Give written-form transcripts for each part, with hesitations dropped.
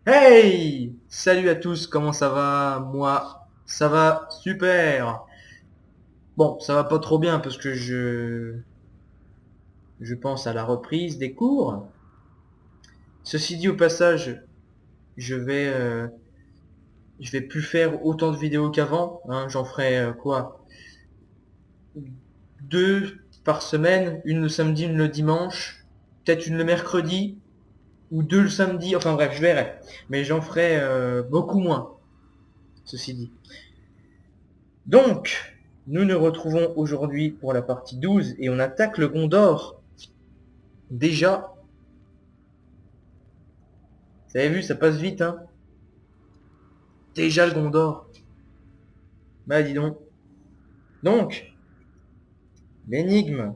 Hey! Salut à tous, comment ça va? Moi, ça va super. Bon, ça va pas trop bien parce que je pense à la reprise des cours. Ceci dit, au passage, je vais je vais plus faire autant de vidéos qu'avant, hein. J'en ferai quoi? Deux par semaine, une le samedi, une le dimanche, peut-être une le mercredi ou deux le samedi. Enfin bref, je verrai. Mais j'en ferai beaucoup moins, ceci dit. Donc, nous nous retrouvons aujourd'hui pour la partie 12 et on attaque le Gondor. Déjà, vous avez vu, ça passe vite, hein. Déjà le Gondor. Bah dis donc. Donc, l'énigme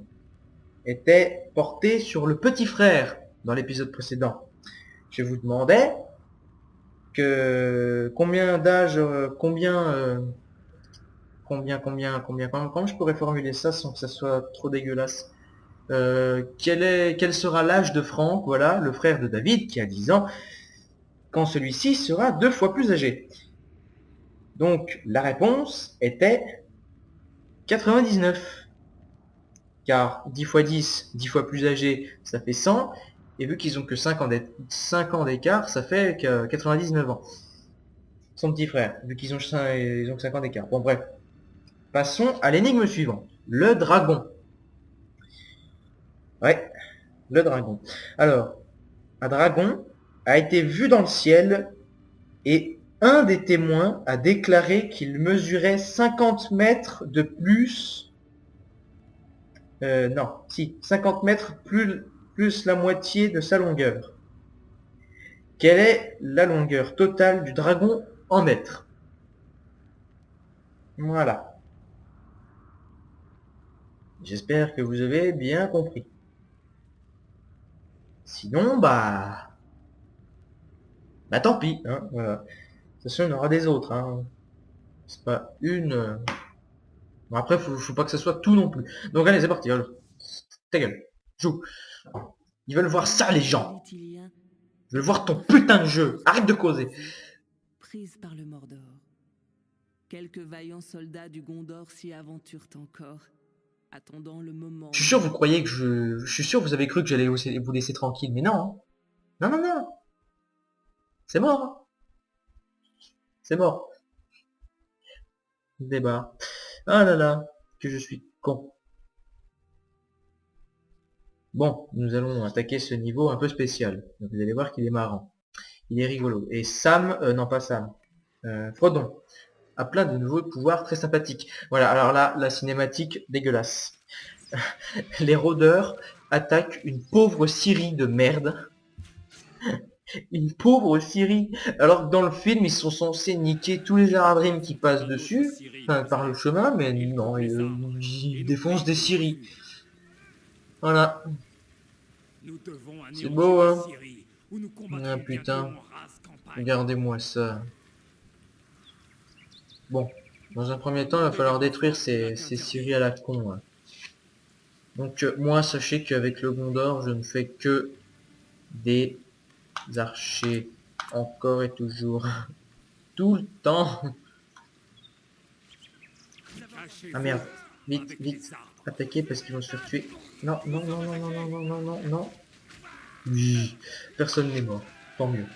était portée sur le petit frère dans l'épisode précédent. Je vous demandais que combien d'âge, comment je pourrais formuler ça sans que ça soit trop dégueulasse. Quel sera l'âge de Franck, voilà, le frère de David qui a 10 ans, quand celui-ci sera 2 fois plus âgé. Donc la réponse était 99. Car 10 fois 10, 10 fois plus âgé, ça fait 100. Et vu qu'ils ont que 5 ans d'écart, ça fait que 99 ans. Son petit frère, vu qu'ils ont, ils ont que 5 ans d'écart. Bon bref, passons à l'énigme suivante. Le dragon. Ouais, le dragon. Alors, un dragon a été vu dans le ciel et un des témoins a déclaré qu'il mesurait 50 mètres de plus. Non, si, 50 mètres plus la moitié de sa longueur. Quelle est la longueur totale du dragon en mètres? Voilà. J'espère que vous avez bien compris. Sinon, bah tant pis, hein, voilà. De toute façon, il y en aura des autres, hein. C'est pas une. Bon, après, faut pas que ce soit tout non plus. Donc allez, c'est parti. Allez. Ta gueule. Joue. Ils veulent voir ça, les Les gens. Luthiliens Ils veulent étaient voir ton parfaitement putain de jeu. Arrête de causer. démoralisés, prise par le Mordor. Quelques vaillants soldats du Gondor s'y aventurent encore, attendant le moment Je suis de sûr, vous croyez l'attaque. que je suis sûr, vous avez cru que j'allais vous laisser tranquille, mais non, hein. Non, non, non. C'est mort, hein. C'est mort. Débat. Ah là là, que je suis con. Bon, nous allons attaquer ce niveau un peu spécial. Donc, vous allez voir qu'il est marrant. Il est rigolo. Et Sam, non pas Sam, Frodon, a plein de nouveaux pouvoirs très sympathiques. Voilà, alors là, la cinématique dégueulasse. Les rôdeurs attaquent une pauvre Syrie de merde. Une pauvre Syrie. Alors que dans le film, ils sont censés niquer tous les Haradrim qui passent Un autre dessus, Siri enfin, nous par le aide. chemin, mais Il non, coupe les arbres ils et nous défoncent paye des pour les Syries. tuer. Voilà. Nous devons C'est anéantir beau, les hein? Siri ou nous Ah combattrons bientôt putain. en race campagne. Regardez-moi ça. Bon. Dans un premier temps, il va Commande des falloir détruire défenseurs du ces, lac ces interdit. Syries à la con, hein. Donc moi, sachez qu'avec le Gondor, je ne fais que des archers. Encore et toujours. Tout le temps. Ah Cachez-vous merde. Vite, avec vite. les arbres. Attaquer parce qu'ils vont se faire tuer. Non, non, non, non, non, non, non, non, non, non. Oui. Personne n'est mort. Tant mieux.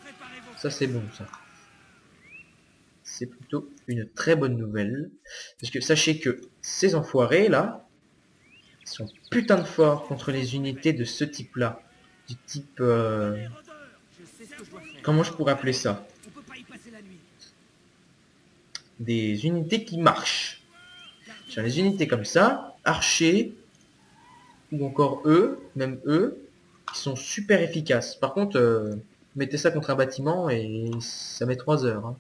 Préparez vos Ça c'est flèches. bon ça. C'est plutôt une très bonne nouvelle. Parce que sachez que ces enfoirés là sont putain de forts contre les unités de ce type là. Du type... Venez, rôdeurs. Je sais ce que je dois faire. comment je pourrais appeler Allez, ça? on peut pas y passer la nuit. Des unités qui marchent. Gardez Sur vos les unités fusils comme affûtés. ça, archers, ou encore eux, même eux, qui sont super efficaces. Par contre, mettez ça contre un bâtiment et ça met 3 heures, hein.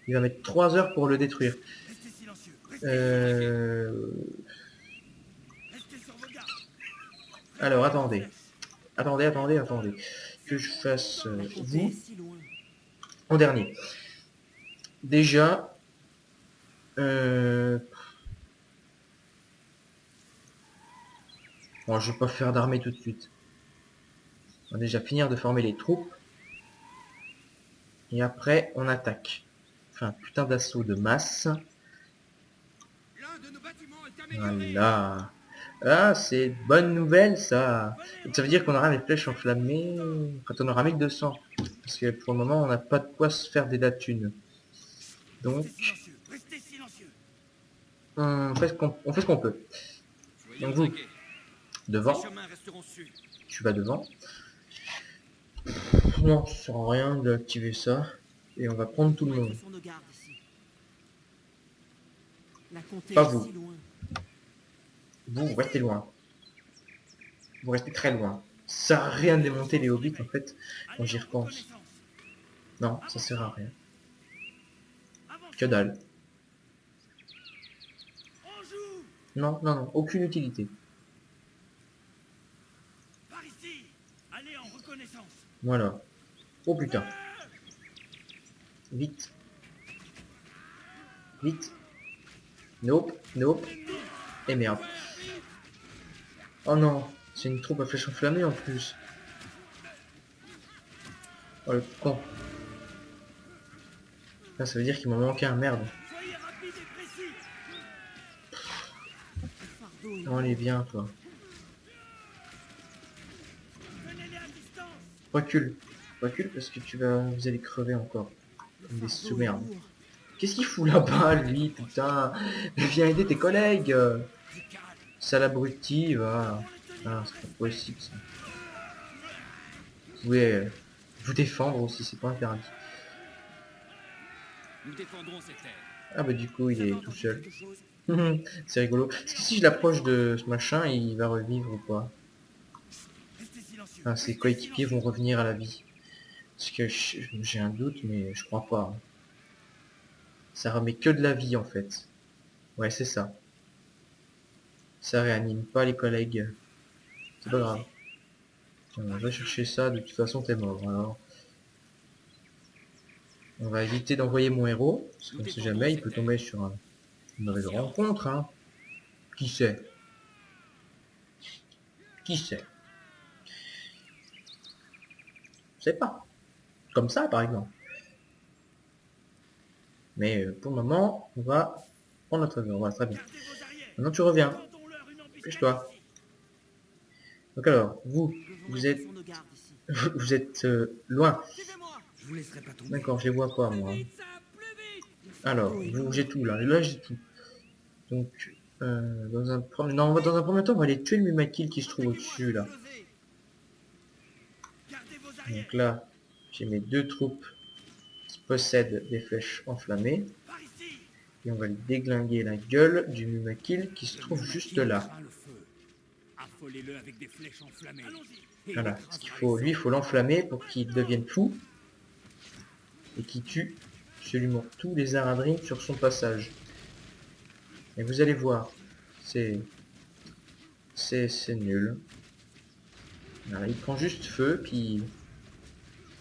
Il va mettre 3 heures pour le détruire. Restez silencieux. Restez silencieux. Euh... Restez sur vos gardes. Alors, Préparez vos attendez. flèches. Attendez, Les attendez, rôdeurs. attendez. C'est Que je vous. fasse La comté est vous si loin. en dernier. Déjà, euh... bon, je vais pas faire d'armée tout de suite. On va déjà finir de former les troupes. Et après, on attaque. Enfin, putain d'assaut de masse. L'un de nos bâtiments est amélioré. Voilà. Ah, c'est bonne nouvelle, ça. Ça veut dire qu'on aura les flèches enflammées quand on aura 1200. Parce que pour le moment, on n'a pas de quoi se faire des thunes. Donc, Restez silencieux. Restez silencieux. on fait ce qu'on peut. Soyez Donc aux vous, aguets. devant, Ces chemins resteront sûrs. tu vas devant. Non, ça sert à rien d'activer ça. Et on va prendre tout le Faut être monde. sur nos gardes ici. La comté Pas est vous. si loin. Vous restez loin. Vous restez très loin. Ça sert à rien de démonter les hobbits en fait, quand j'y repense. Non, ça sert à rien. Que dalle. On joue. Non, non, non, aucune utilité. Par ici. Allez en reconnaissance. Voilà. Oh putain. Vite. Vite. Nope, nope. Et merde. Oh non, c'est une troupe à flèches enflammées en plus. Oh le con. Ah, ça veut dire qu'il m'en manquait un, merde. Soyez rapide et précis. Le fardeau est Oh, allez, viens, toi. Tenez-les à distance. Recule. Recule parce que vous allez crever encore. Comme des sous-merdes. lourd. Qu'est-ce qu'il fout là-bas, lui, putain? Viens aider tes collègues. Du calme. Sale abruti, va. Ah, c'est pas possible, ça. Vous pouvez vous défendre aussi, c'est pas interdit. Nous défendrons ces terres. Ah bah du coup, il Vous avez est tout entendu seul. quelque chose? C'est rigolo. Est-ce que si je l'approche de ce machin, il va revivre ou pas? Restez silencieux. Enfin, ses coéquipiers vont revenir à la vie. Parce que j'ai un doute, mais je crois pas. Ça remet que de la vie en fait. Ouais, c'est ça. Ça réanime pas les collègues. C'est pas grave. On va chercher ça, de toute façon t'es mort. Alors, on va éviter d'envoyer mon héros, parce qu'on sait jamais, il peut tomber sur une mauvaise rencontre, hein. Qui sait? Qui sait? Je sais pas. Comme ça, par exemple. Mais pour le moment, on va prendre notre avion. Voilà, très bien. Gardez vos arrières. Maintenant, tu reviens. Tentons-leur une embuscade Dépêche-toi. ici. Donc alors, vous, Nous devons vous être êtes, sur nos gardes ici. vous êtes loin. Suivez-moi. Je vous laisserai pas tomber. D'accord, je les vois pas, moi. Vite, ça, plus vite. Alors, vous, j'ai tout là. Là, j'ai tout. Donc, dans un premier temps, on va aller tuer le Mumakil qui se trouve au-dessus, là. Gardez vos arrières. Donc là, j'ai mes deux troupes qui possèdent des flèches enflammées. Par ici. Et on va lui déglinguer la gueule du Mumakil qui se trouve juste là. Craint le feu. Affolez-le avec des flèches enflammées. Allons-y. Voilà, ce qu'il faut, lui, il faut l'enflammer pour qu'il devienne fou. Et qu'il tue absolument tous les Aradrim sur son passage. Et vous allez voir, c'est nul. Voilà, il prend juste feu, puis il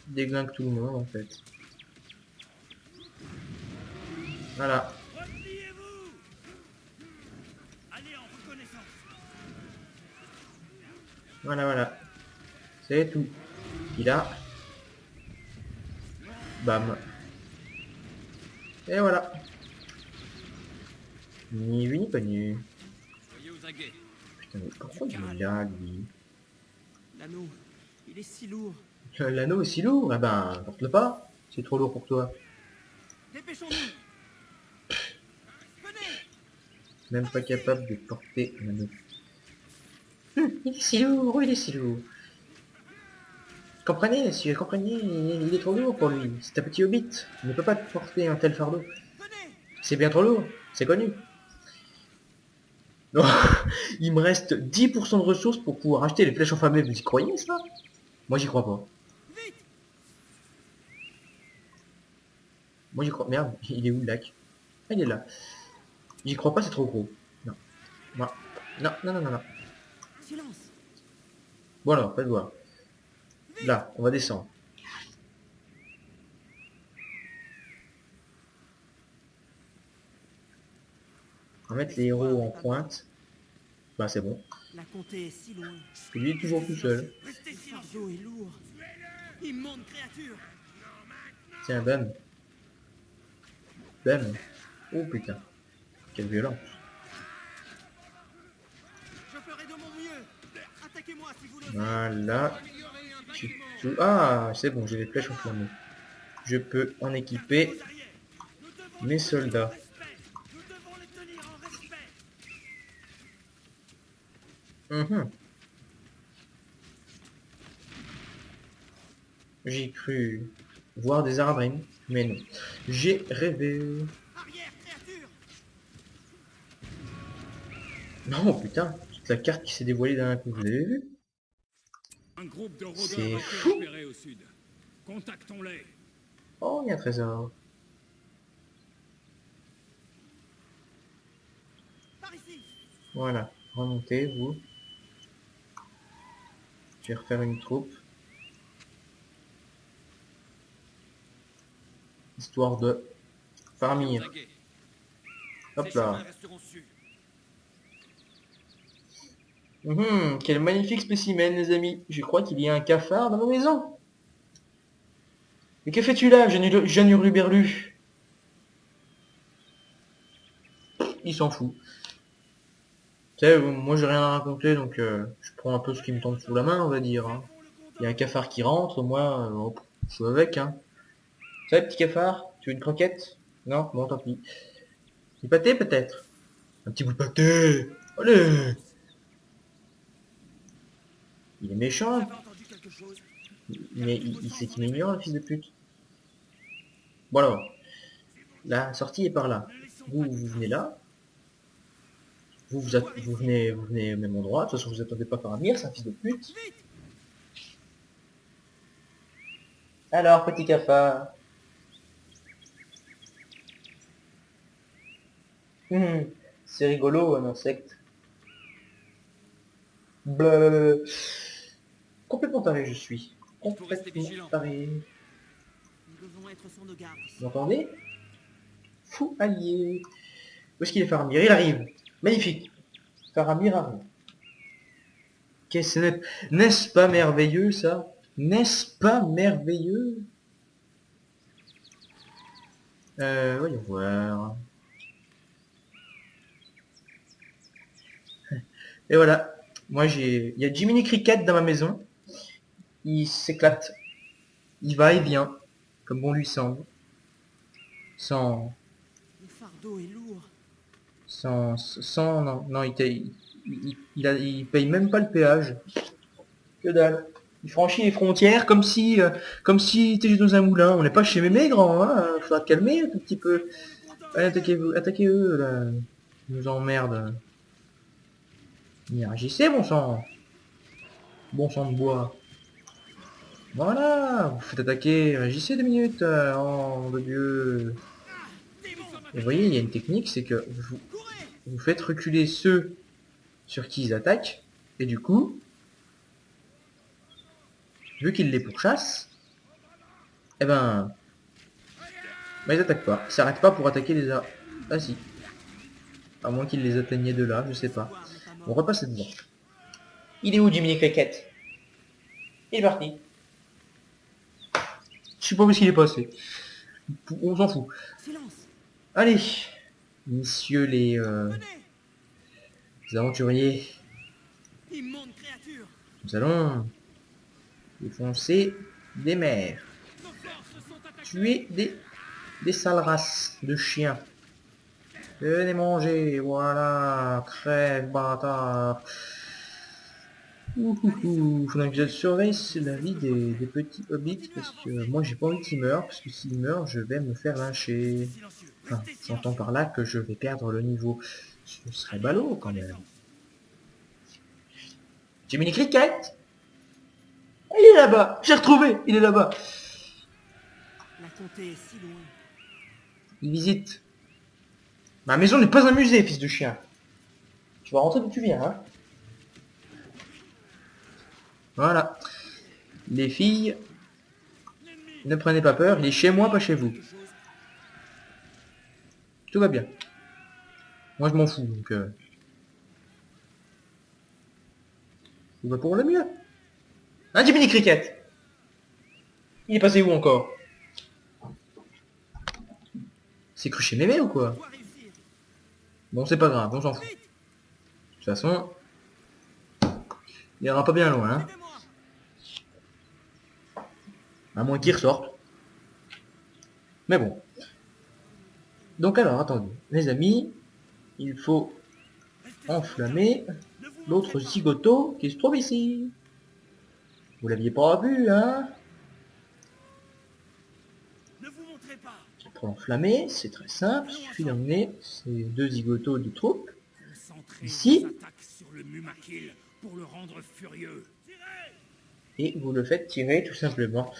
déglingue tout le monde en fait. Voilà, Repliez-vous. Allez en reconnaissance. voilà, voilà. C'est tout. Il a... Bam. Et voilà. Ni vu ni connu. Soyez aux aguets. Putain, mais pourquoi il est là, lui? L'anneau, il est si lourd. L'anneau est si lourd? Eh ben, porte-le pas. C'est trop lourd pour toi. Dépêchons-nous. Venez. Même pas capable de porter un anneau. Il est si lourd, oh, il est si lourd. Comprenez, si vous comprenez, il est trop lourd pour lui. C'est un petit hobbit. Il ne peut pas porter un tel fardeau. Venez. C'est bien trop lourd, c'est connu. Non, il me reste 10% de ressources pour pouvoir acheter les flèches enflammées. Vous y croyez ça? Moi j'y crois pas. Vite. Moi j'y crois. Merde, il est où le lac? Ah, il est là. J'y crois pas, c'est trop gros. Non. Non. Non, non, non, non, non. Silence. Bon alors, faites voir. Là, on va descendre. On va mettre les héros en pointe. Bah c'est bon. La comté est si loin. Et lui est toujours tout seul. Restez Le silencieux. fardeau est lourd. Immonde créature. Tiens, bam. Bam. Oh putain. Quelle violence. Je ferai de mon mieux. Attaquez-moi si vous l'osez. Voilà. J'ai tout. Ah, c'est bon, j'ai les flèches enflammées. Je peux en équiper mes soldats. Nous devons les tenir en respect. Mhm. J'ai cru voir des arabrines, mais non. J'ai rêvé. Arrière, créature. Non, putain, toute la carte qui s'est dévoilée d'un coup, vous avez vu? Un groupe de C'est rôdeurs a fou. été repéré au sud. Contactons-les. Oh, il y a un trésor. Par ici. Voilà, remontez, vous. Je vais refaire une troupe. Histoire de farmir. Hop là. Quel magnifique spécimen, les amis. Je crois qu'il y a un cafard dans ma maison. Mais que fais-tu là, jeune hurluberlu? Il s'en fout. Tu sais, moi j'ai rien à raconter, donc je prends un peu ce qui me tombe sous la main, on va dire. Hein. Il y a un cafard qui rentre, moi, hop, je suis avec. Hein. Ça va, petit cafard? Tu veux une croquette? Non? Bon, tant pis. Du pâté, peut-être? Un petit bout de pâté! Allez! Il est méchant, J'avais entendu quelque chose. mais il sait qu'il m'ignore, le fils de pute. Bon alors, la sortie est par là. Vous venez là. Vous venez au même endroit. De toute façon, vous attendez pas par Amir, c'est un fils de pute. Alors, petit cafard. C'est rigolo, un insecte. Blablabla. Complètement taré, je suis. Complètement taré. Nous devons être sur nos gardes ici. Vous m'entendez? Fou allié. Où est-ce qu'il est Faramir? Il arrive. Magnifique. Faramir arrive. N'est-ce pas merveilleux ça? N'est-ce pas merveilleux? Voyons voir. Et voilà. Moi il y a Jiminy Cricket dans ma maison. Il s'éclate. Il va et vient. Comme bon lui semble. Sans... Le fardeau est lourd. non, il paye même pas le péage. Que dalle. Il franchit les frontières comme si t'étais dans un moulin. On n'est pas chez mémé, grand, hein. Faudra te calmer un tout petit peu. Allez, attaquez-eux, là. Ils nous emmerdent. Réagissez, bon sang. Bon sang de bois. Voilà, vous faites attaquer. Réagissez 2 minutes. Oh, de Dieu. Et vous voyez, il y a une technique, c'est que vous faites reculer ceux sur qui ils attaquent. Et du coup, vu qu'ils les pourchassent, eh ben, ils attaquent pas. Ils s'arrêtent pas pour attaquer les... Ah si. À moins qu'ils les atteignaient de là, je sais pas. On repasse devant. Il est où Jiminy Cricket? Il est parti. Je sais pas où est-ce qu'il est passé. On s'en fout. Silence. Allez, messieurs les aventuriers, Immonde créature. nous allons défoncer des mers. Tuer des sales races de chiens. Venez manger, voilà, crève, bâtard. Faudrait que je surveille la vie des petits hobbits, parce que moi j'ai pas envie qu'ils meurent, parce que s'ils meurent, je vais me faire lyncher. Enfin, j'entends par là que je vais perdre le niveau. Ce serait ballot quand même. Jiminy Cricket! Il est là-bas! J'ai retrouvé! Il est là-bas! La comté est si loin. Il visite. Ma maison n'est pas un musée, fils de chien. Tu vas rentrer d'où tu viens, hein? Voilà. Les filles, ne prenez pas peur, il est chez moi, pas chez vous. Tout va bien. Moi je m'en fous, donc... Tout va pour le mieux. Un Jiminy Cricket. Il est passé où encore? C'est cru chez Mémé ou quoi? Dois réussir. Bon, c'est pas grave, on s'en fout. De Vite, toute façon, il ira pas bien loin, hein. aidez-moi. À moins qu'il ressorte. Mais bon. Donc alors, attendez. Les amis, il faut Restez enflammer sur vos gardes. Ne vous l'autre montrez pas. zigoto qui se trouve ici. Vous l'aviez pas vu, hein? Ne vous montrez pas. Pour l'enflammer, c'est très simple. Il suffit d'emmener ces deux zigotos de troupe. Concentrez Ici. vos attaques sur le Mumakil pour le rendre furieux. Et vous le faites tirer tout simplement.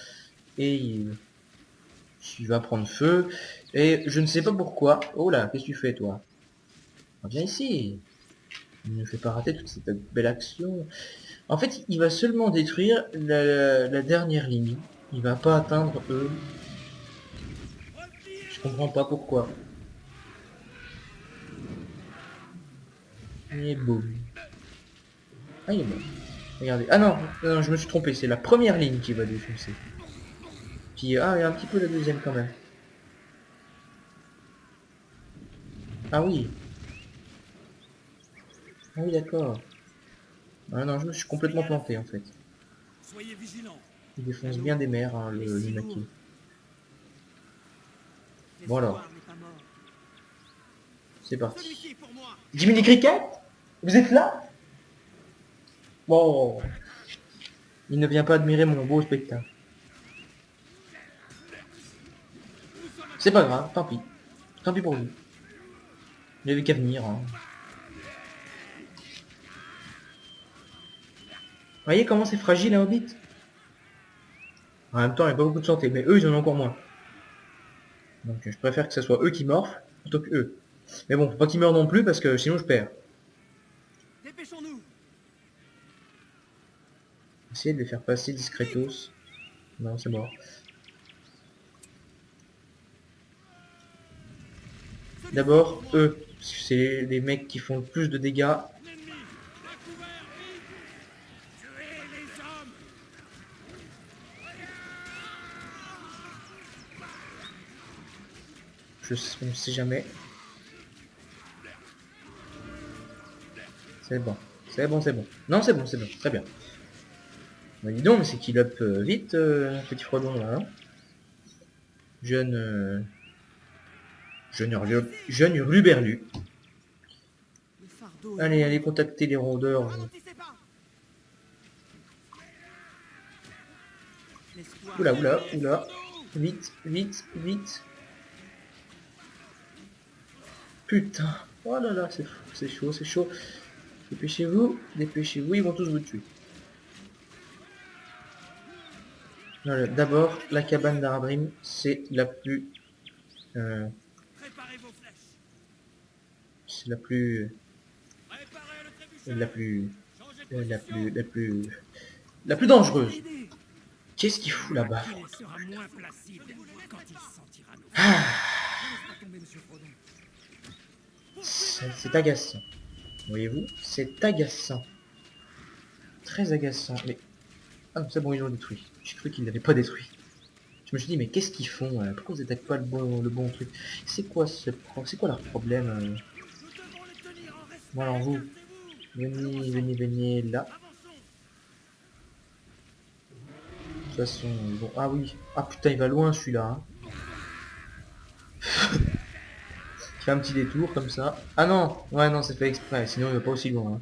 Et il va prendre feu. Et je ne sais pas pourquoi. Oh là, qu'est-ce que tu fais toi? Viens ici. Ne fais pas rater toute cette belle action. En fait, il va seulement détruire la dernière ligne. Il va pas atteindre eux. Je comprends pas pourquoi. Et boum. Ah, il est mort. Regardez. Ah non, non, je me suis trompé. C'est la première ligne qui va défoncer. Puis, ah, il y a un petit peu la deuxième quand même. Ah oui. Ah oui, d'accord. Ah non, je me suis complètement planté en fait. Soyez vigilants. Il défonce bien des mers, hein, le maquis. Bon alors, L'espoir n'est pas mort. c'est parti. Celui-ci pour moi. Jiminy Cricket? Vous êtes là? Bon. Il ne vient pas admirer mon beau spectacle. C'est pas grave, tant pis. Tant pis pour lui. Il avait qu'à venir. Hein. Vous voyez comment c'est fragile un Hobbit? En même temps, il n'y a pas beaucoup de santé, mais eux, ils en ont encore moins. Donc je préfère que ce soit eux qui morfent, plutôt que eux. Mais bon, faut pas qu'ils meurent non plus, parce que sinon je perds. Dépêchons-nous. Essayez de les faire passer discretos. Non, c'est mort. D'abord, eux. Parce que c'est les mecs qui font le plus de dégâts. L'ennemi, à couvert, vite. Tuez les hommes. On ne sait jamais. C'est bon. C'est bon, c'est bon. Non, c'est bon, c'est bon. Très bien. Bah dis donc, mais c'est qu'il up vite, petit fredon là. Hein. Jeune Ruberlu. Le fardeau. Allez, allez contacter les rôdeurs. Ralentissez pas. L'espoir. Oula, oula, oula. Vite, vite, vite. Putain. Oh là là, c'est fou, c'est chaud, c'est chaud. Dépêchez-vous, dépêchez-vous, ils vont tous vous tuer. Voilà, d'abord, la cabane d'Arabrim, c'est la plus... Préparez vos flèches. c'est la plus... Préparez le trébuchet. la plus dangereuse. Qu'est-ce qu'il fout là-bas? Il sera moins placide quand il sentira nos C'est agaçant. Voyez-vous? C'est agaçant. Très agaçant. Mais... ah non, c'est bon, ils l'ont détruit. J'ai cru qu'ils l'avaient pas détruit. Je me suis dit, mais qu'est-ce qu'ils font? Pourquoi ils attaquent pas le bon truc? C'est quoi leur problème? Nous devons les tenir en respect. Bon alors vous, venez là. De toute façon, bon, ah oui. Ah putain, il va loin celui-là. Hein. Il fait un petit détour comme ça. Ah non, ouais non, c'est fait exprès, sinon il va pas aussi loin. Hein.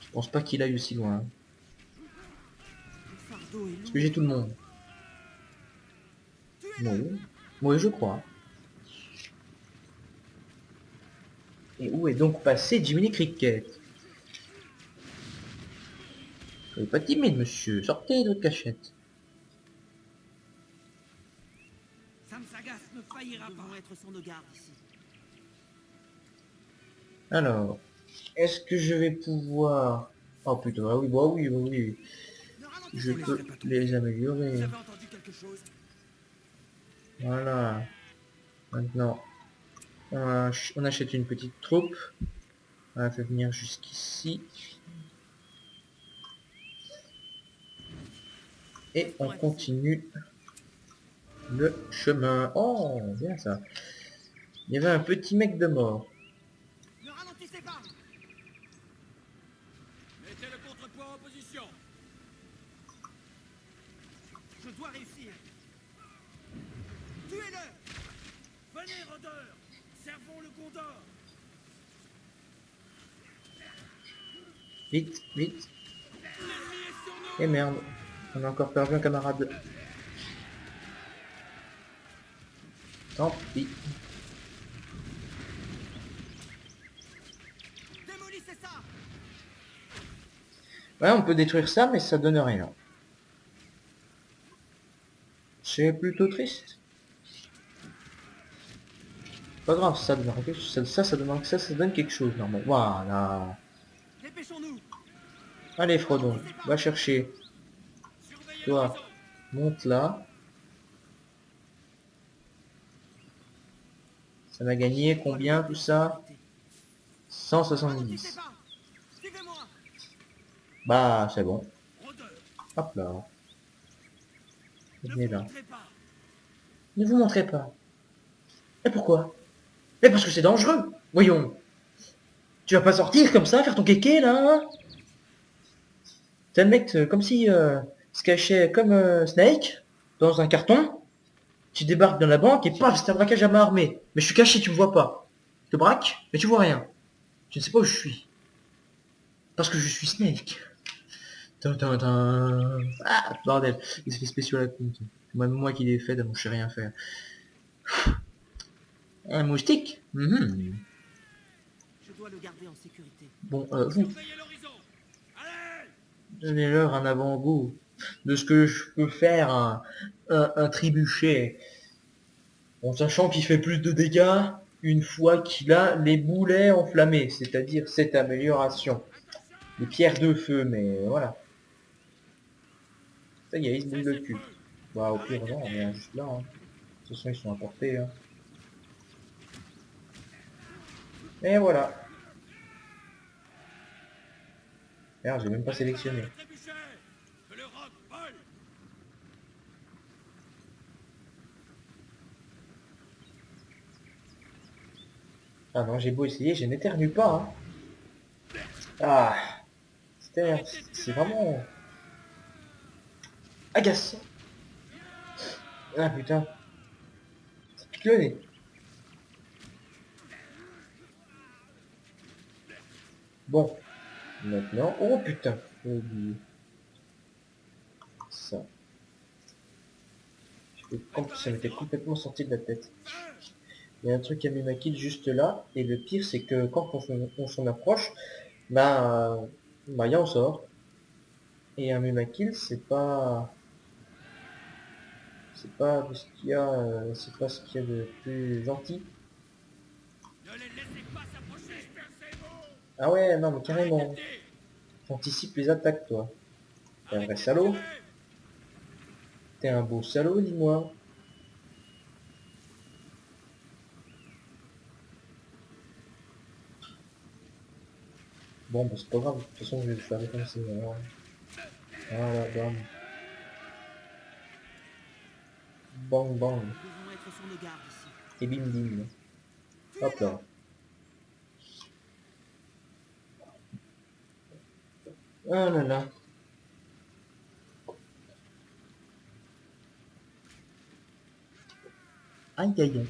Je pense pas qu'il aille aussi loin. Hein. Le fardeau est Parce lourd. que j'ai tout le monde. Oui, oui, je crois. Et où est donc passé Jiminy Cricket? Soyez pas timide, monsieur. Sortez de votre cachette. Samsagas ne faillira pas. Nous devons être sur nos gardes ici. Alors, est-ce que je vais pouvoir... oh putain, ah oui, bah oui, bah oui. Ne ralentissez Je pas. peux les améliorer. Vous avez entendu quelque chose? Voilà. Maintenant, on achète une petite troupe. On va faire venir jusqu'ici. Et on continue le chemin. Oh, bien ça. Il y avait un petit mec de mort. Ne ralentissez pas. Mettez le contrepoids en position. Je dois réussir. Tuez-le. Venez, rôdeurs. Servons le Gondor. Vite, vite. L'ennemi est sur nous. Et merde. On a encore perdu un camarade. Tant pis. Démolissez ça. Ouais, on peut détruire ça, mais ça donne rien. C'est plutôt triste. Pas grave, ça donne quelque chose. Ça donne quelque chose, normalement. Voilà. Dépêchons-nous. Allez, Frodon, va chercher. Surveillez Toi, l'horizon. monte là. Ça m'a gagné combien tout ça? 170. Ralentissez pas. Suivez-moi. Bah, c'est bon. Rôdeurs, Hop là. ne Venez vous là. montrez pas. Ne vous montrez pas. Et pourquoi? Mais parce que c'est dangereux. Voyons. Tu vas pas sortir comme ça, faire ton kéké là, hein? T'es un mec comme si se cachait comme Snake dans un carton. Tu débarques dans la banque et paf, c'est un braquage à main armée. Mais je suis caché, tu me vois pas. Je te braque, mais tu vois rien. Je ne sais pas où je suis. Parce que je suis Snake. Tintin. Ah, bordel. Les effets spéciaux à la con. C'est même moi qui les fait, donc je sais rien faire. Un moustique. Mhm. Je dois le garder en sécurité. Bon, vous, Surveillez l'horizon. Allez. donnez-leur un avant-goût de ce que je peux faire un trébuchet. En sachant qu'il fait plus de dégâts une fois qu'il a les boulets enflammés, c'est-à-dire cette amélioration. Les pierres de feu, mais voilà. Ça y est, il se boule le cul. Bah au pire non, on est juste là. Hein. De toute façon ils sont importés. Hein. Et voilà. Merde, j'ai même pas sélectionné. Le trébuchet. Que le roc vole. Ah non, j'ai beau essayer, je n'éternue pas. Hein. Ah, c'est vraiment agaçant. Ah putain, ça pique le nez. Bon, maintenant, oh putain, j'ai oublié ça. Ça m'était complètement sorti de la tête. Il y a un truc à Mimakil juste là, et le pire c'est que quand on s'en approche, bah, il y en sort. Et un Mimakil c'est pas ce qu'il y a, c'est pas ce qu'il y a de plus gentil. Ne les laissez pas s'approcher. Dispersez-vous. Ah ouais, non mais carrément, Arrêtez. t'anticipes les attaques toi. T'es un vrai salaud. T'es un beau salaud, dis-moi. Bon, bah c'est pas grave, de toute façon je vais le faire comme ça. Voilà, bam. Bang bang. Nous devons être sur nos gardes ici. Et bim bim. Hop là. Ah là là. Aïe aïe aïe.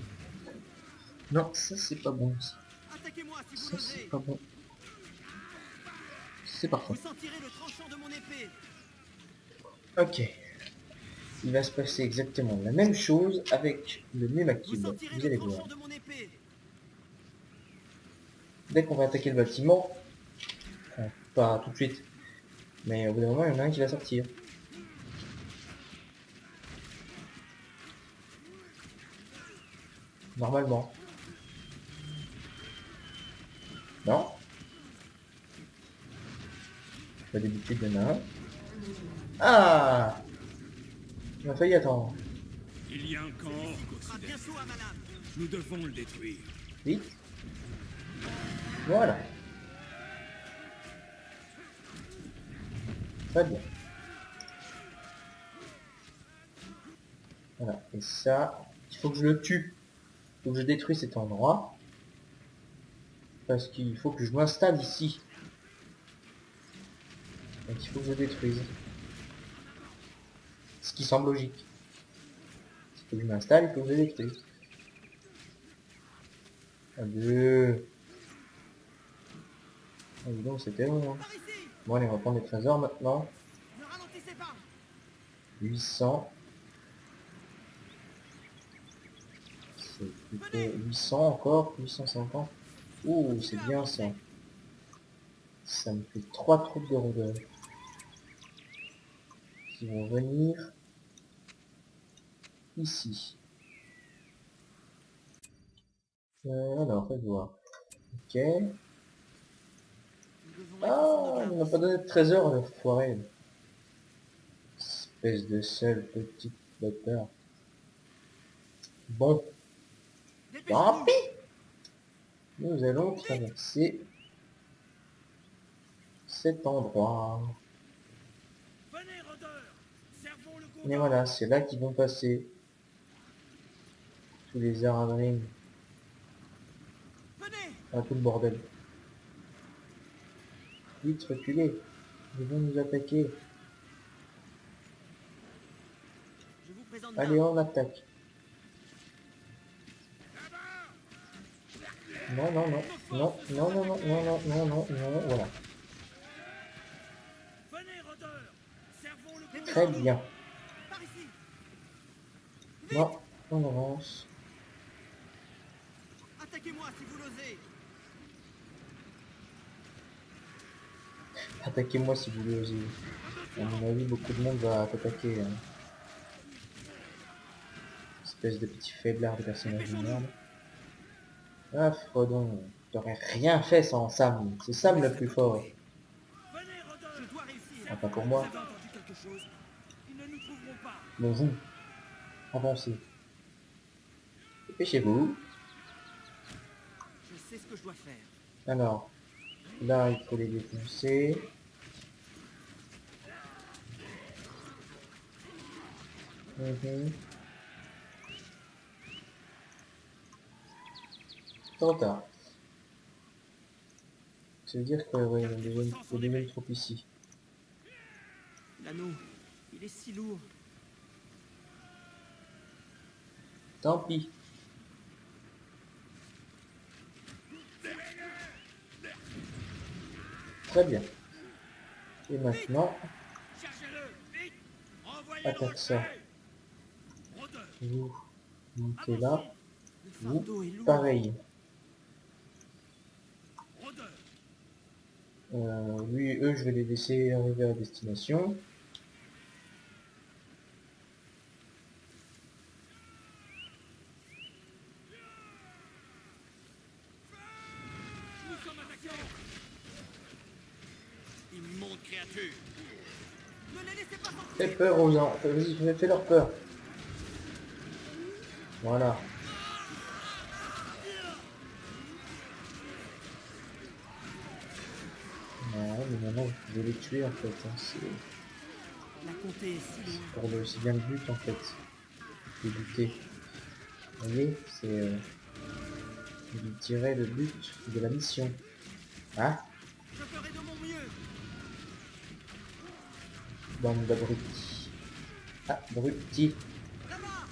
Non, ça c'est pas bon. Attaquez-moi si vous Ça c'est l'osez. pas bon. C'est parfait. Vous sentirez le tranchant de mon épée. Ok. Il va se passer exactement la même chose avec le Vous Mumakil. sentirez Vous allez le voir. tranchant de mon épée. Dès qu'on va attaquer le bâtiment, enfin, pas tout de suite, mais au bout d'un moment, il y en a un qui va sortir. Normalement. Non. Pas d'habitude, il y en a un. Ah! On a failli attendre. Il y a un camp orc Sera aussi. bientôt à ma lame. Nous devons le détruire. Vite. Voilà. Très bien. Voilà, et ça, il faut que je le tue. Il faut que je détruise cet endroit. Parce qu'il faut que je m'installe ici. Donc il faut que je détruise. Ce qui semble logique. Il faut que je m'installe, il faut que je détruise. Adieu. Ah, dis donc, c'était long, hein. Par ici! Bon, allez, on va prendre les trésors maintenant. Ne ralentissez pas! 800. C'est plutôt 800 encore, 850. Ouh, c'est bien ça. Ça me fait 3 troupes de rôdeurs qui vont venir ici. Alors, faites voir. Ok. Nous devons Ah, être on n'a pas donné de trésor, le foiré. Espèce de seule petite bâtard. Bon, tant Dépêchez-nous! pis. Nous allons traverser cet endroit. Venez, rôdeurs! Servons le Et Gondor! voilà, c'est là qu'ils vont passer. Tous les Aradrim. Venez! Ah, tout le bordel. Vite, reculez. Ils vont nous attaquer. Je vous présente Allez, Dar. on attaque. Non, non, non. Non, non, non, non, non, non, non, non, non, voilà. Venez, rôdeurs! Servons le Gondor! Très bien. Par ici! Non, on avance. Attaquez-moi si vous l'osez! Attaquez-moi si vous voulez oser. À mon avis, beaucoup de monde va t'attaquer. Hein. Espèce de petit faiblard de personnage de merde. Ah, Frodon, t'aurais rien fait sans Sam. C'est Sam le plus fort. Venez, rôdeurs! Je dois réussir! Ah, pas pour Vous moi. avez entendu quelque chose? Ils ne nous trouveront pas! Mais vous, avancez. Dépêchez-vous. Je sais ce que je dois faire. Alors, là, il faut les défoncer. Mhm. Trop tard. Ça veut dire que ouais, il y a déjà une troupe ici. L'anneau, il est si lourd. Tant pis. Très bien. Et maintenant, Cherchez-le! Vite! Envoyez attaque le ça. rejet! Rôdeurs! Vous montez là. Le Vous, fardeau est lourd. pareil. Rôdeurs! Lui, eux, je vais les laisser arriver à destination. Nous sommes attaqués! Immonde créature! Ne les laissez pas Fais s'enfuir! peur aux gens. Vas-y, fais leur peur. Voilà. Ouais, mais maintenant, vous pouvez les tuer en fait. Hein. C'est La comté est si loin. pour le aussi bien le but en fait. De buter. Vous voyez, c'est de tirer le but de la mission. Hein? Je ferai de mon mieux. Bande d'abrutis. Ah, abrutis. Là-bas!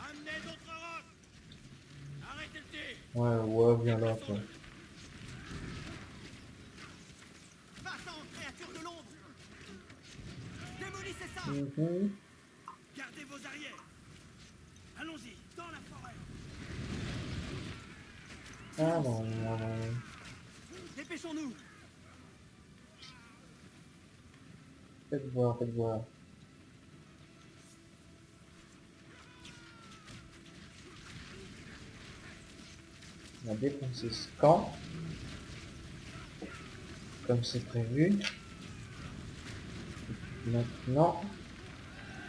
Amenez d'autres rocs! Arrêtez le tir! Ouais, ouais, viens là, quoi. Va-t'en, créature de l'ombre! Démolissez ça! Mhm. Gardez vos arrières! Allons-y, dans la forêt! Ah non, non, non. Dépêchons-nous! Faites voir, faites voir. On va défoncer ce camp. Comme c'est prévu. Maintenant,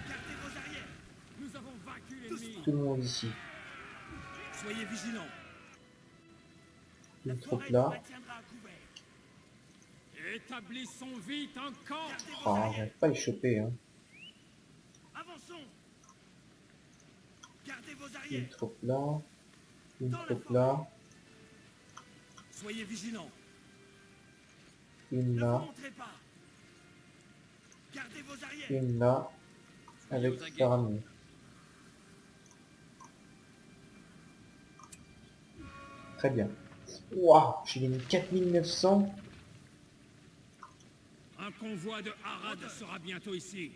Gardez vos arrières! Nous avons vaincu l'ennemi! tout le monde ici. Soyez vigilants! Une La troupe forêt là. nous maintiendra à couvert! Établissons vite un camp. Gardez vos Oh, arrières. j'arrive pas à les choper, hein. Avançons. Gardez vos Une arrières. troupe là. Une Dans la troupe forêt. là. Soyez vigilants. Une Ne vous là. montrez pas. Gardez vos arrières. Une là. Avec Faramir. Très bien. Waouh, j'ai gagné 4900. Un convoi de Harad sera bientôt ici.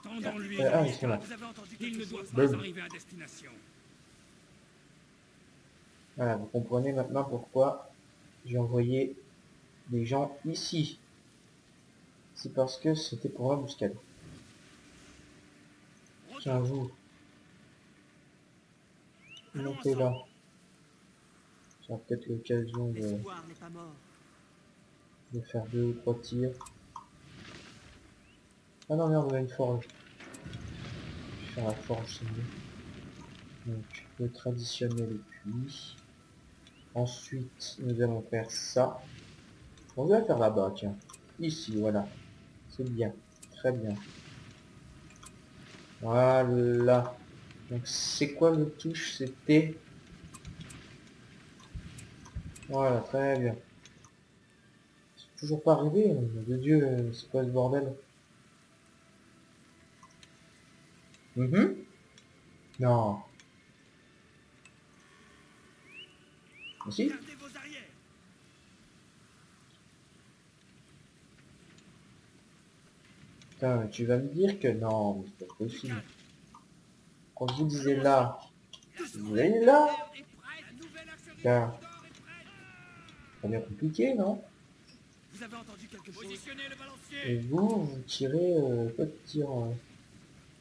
Tendons-lui Ah, une ils sont là. Vous avez entendu Il quelque ne chose? doit Boum. pas arriver à destination. Voilà, vous comprenez maintenant pourquoi j'ai envoyé des gens ici. C'est parce que c'était pour l'embuscade. Tiens, vous. Montez là. J'aurai peut-être l'occasion L'espoir n'est pas mort. de faire 2 ou 3 tirs. Ah non, merde, on a une forge. Je vais faire la forge, c'est mieux. Donc, le traditionnel puits. Ensuite, nous allons faire ça. On va faire là-bas, tiens. Ici, voilà. C'est bien. Très bien. Voilà. Donc, c'est quoi le touche? C'était... Voilà, très bien. C'est toujours pas arrivé, nom de Dieu, c'est quoi ce bordel? Non. Mais si. Gardez vos arrières. Putain, mais tu vas me dire que non, mais c'est pas Du possible. calme. Quand je vous disais là, Doucement. vous allez là, Est prête. La nouvelle archerie Tiens. du Gondor est prête. c'est bien compliqué, non? Vous avez entendu quelque chose? Positionnez le Et balancier. vous tirez pas de tir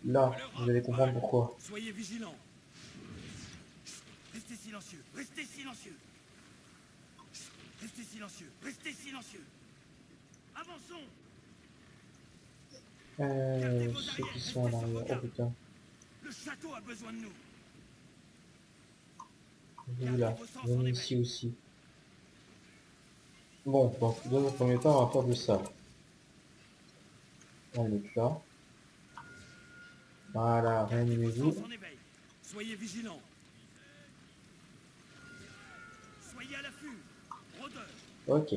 là, vous allez comprendre pourquoi. Soyez vigilants. Restez silencieux. Restez silencieux. Restez silencieux. Restez silencieux. Avançons. Ceux qui sont en arrière, oh putain, Le château a besoin de nous. vous là, venez ici aussi. Bon, donc dans un premier temps, on va faire de ça. On est là. Voilà, Gardez vos réanimez-vous. sens en éveil. Soyez vigilants. Soyez à l'affût. Rôdeurs. Ok.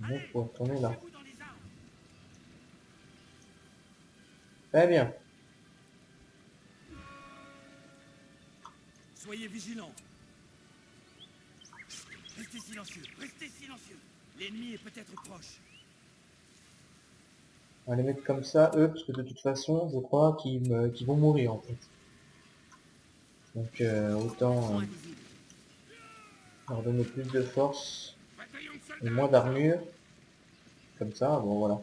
Donc, faut retourner là. Cachez-vous dans les arbres. Très bien. Soyez vigilants. Restez silencieux. Restez silencieux. L'ennemi est peut-être proche. On va les mettre comme ça, eux, parce que de toute façon, je crois qu'ils vont mourir, en fait. Donc, autant Sont invisibles. leur donner plus de force Bataillon de et soldats. moins d'armure. Comme ça, bon, voilà.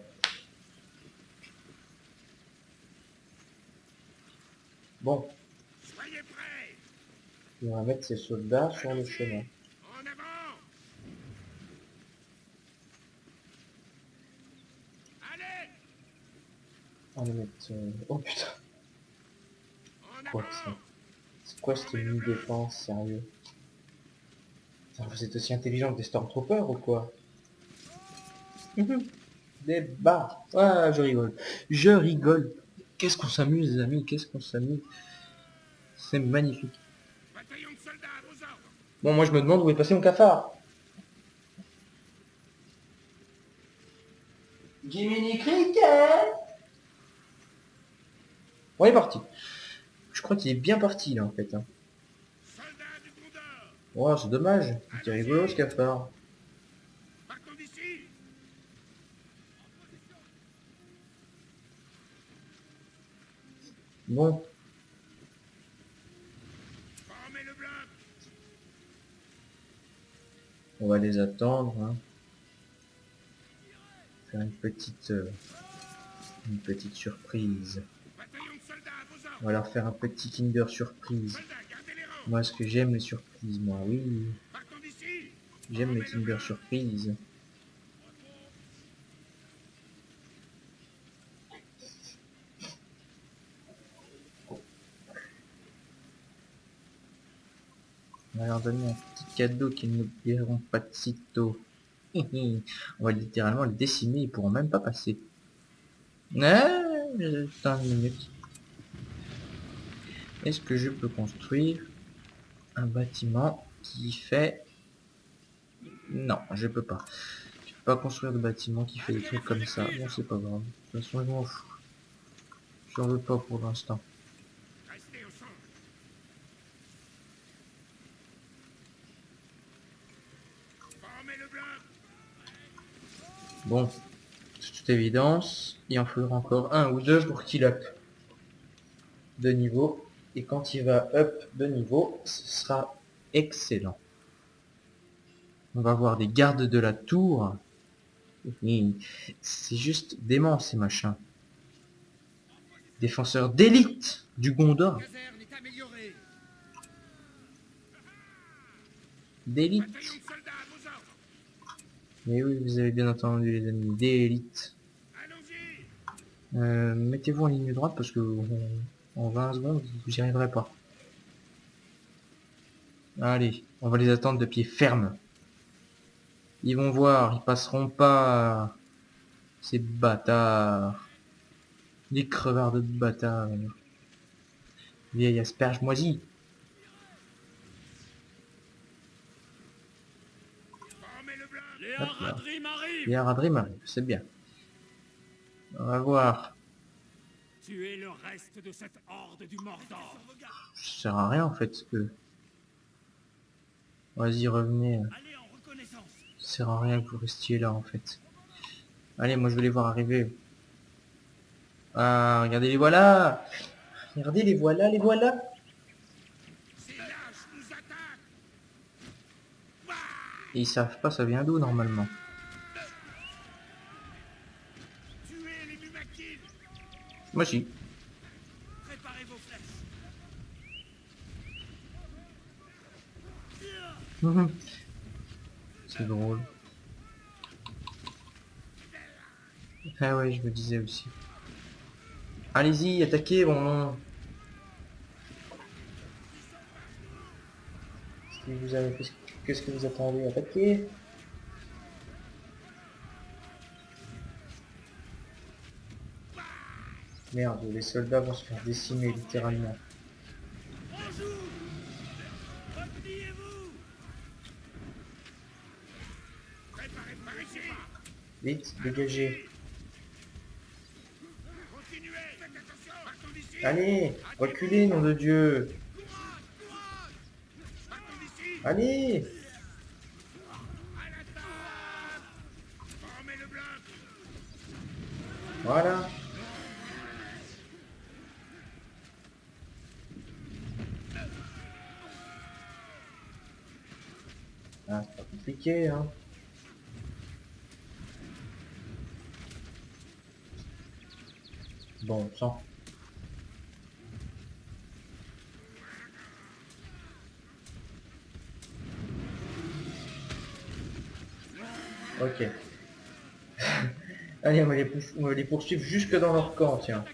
Bon, Soyez prêts. et on va mettre ces soldats sur le chemin. En avant. Allez. On va mettre... Oh putain, En quoi avant. ça? C'est quoi cette mini-défense, sérieux? Putain, vous êtes aussi intelligent que des Stormtroopers ou quoi? Des bas. Ah, je rigole. Je rigole. Qu'est-ce qu'on s'amuse, les amis, qu'est-ce qu'on s'amuse. C'est magnifique. Bataillon de soldats à vos ordres. Bon, moi je me demande où est passé mon cafard. Jiminy Cricket. On est parti. Je crois qu'il est bien parti là en fait. Hein. Soldats du Gondor. Oh, c'est dommage. C'est rigolo ce cafard. Partons d'ici. Bon, Formez le bloc. on va les attendre. Hein. Faire une petite surprise. Bataillon de soldats à vos ordres. On va leur faire un petit Kinder surprise. Soldats, gardez les rangs. Moi, ce que j'aime les surprises, moi, oui. Partons d'ici. J'aime les Kinder surprises. On va leur donner un petit cadeau qu'ils n'oublieront pas de sitôt. On va littéralement les décimer, ils pourront même pas passer. Attends une minute. Est-ce que je peux construire un bâtiment qui fait... Non, je peux pas. Je peux pas construire de bâtiment qui fait des trucs comme ça. Bon, c'est pas grave. De toute façon, je m'en fous. J'en veux pas pour l'instant. Restez au centre. Formez le bloc. Bon, de toute évidence, il en faudra encore un ou deux pour qu'il up de niveau. Et quand il va up de niveau, ce sera excellent. On va voir des gardes de la tour. Et c'est juste dément ces machins. Défenseurs d'élite du Gondor. Caserne est améliorée. D'élite. Bataillon de soldats à vos ordres. Mais oui, vous avez bien entendu les amis. D'élite. Allons-y. Mettez-vous en ligne droite parce que en 20 secondes, vous n'y arriverez pas. Allez, on va les attendre de pied ferme. Ils vont voir, ils passeront pas. Ces bâtards. Des crevards de bâtards. Vieille asperge moisie. Formez le bloc. Les Hop là. Haradrim arrivent. Les Haradrim arrivent, c'est bien. On va voir. Tuez le reste de cette horde du Mordor. Ça sert à rien en fait. Eux. Vas-y, revenez. Allez en reconnaissance. Ça sert à rien que vous restiez là en fait. Allez, moi je vais les voir arriver. Ah, regardez les voilà. Regardez les voilà, les voilà. Ces lâches nous attaquent. Et ils savent pas ça vient d'où normalement. Tuez les Mumakil. Moi si. Préparez vos flèches. C'est drôle. Ah ouais, je me disais aussi. Allez-y, attaquez, bon non. Qu'est-ce que vous attendez? Attaquez. Merde, les soldats vont se faire décimer littéralement. Bonjour. Repliez-vous. Préparez par ici. Vite, dégagez. Continuez. Faites attention. Partons d'ici. Allez, reculez, nom de Dieu. Partons d'ici. Allez. À l'attaque. Formez le bloc. Voilà. Ah, c'est pas compliqué, hein. Bon sang. Ok. Allez, on va les poursuivre jusque dans leur camp, tiens.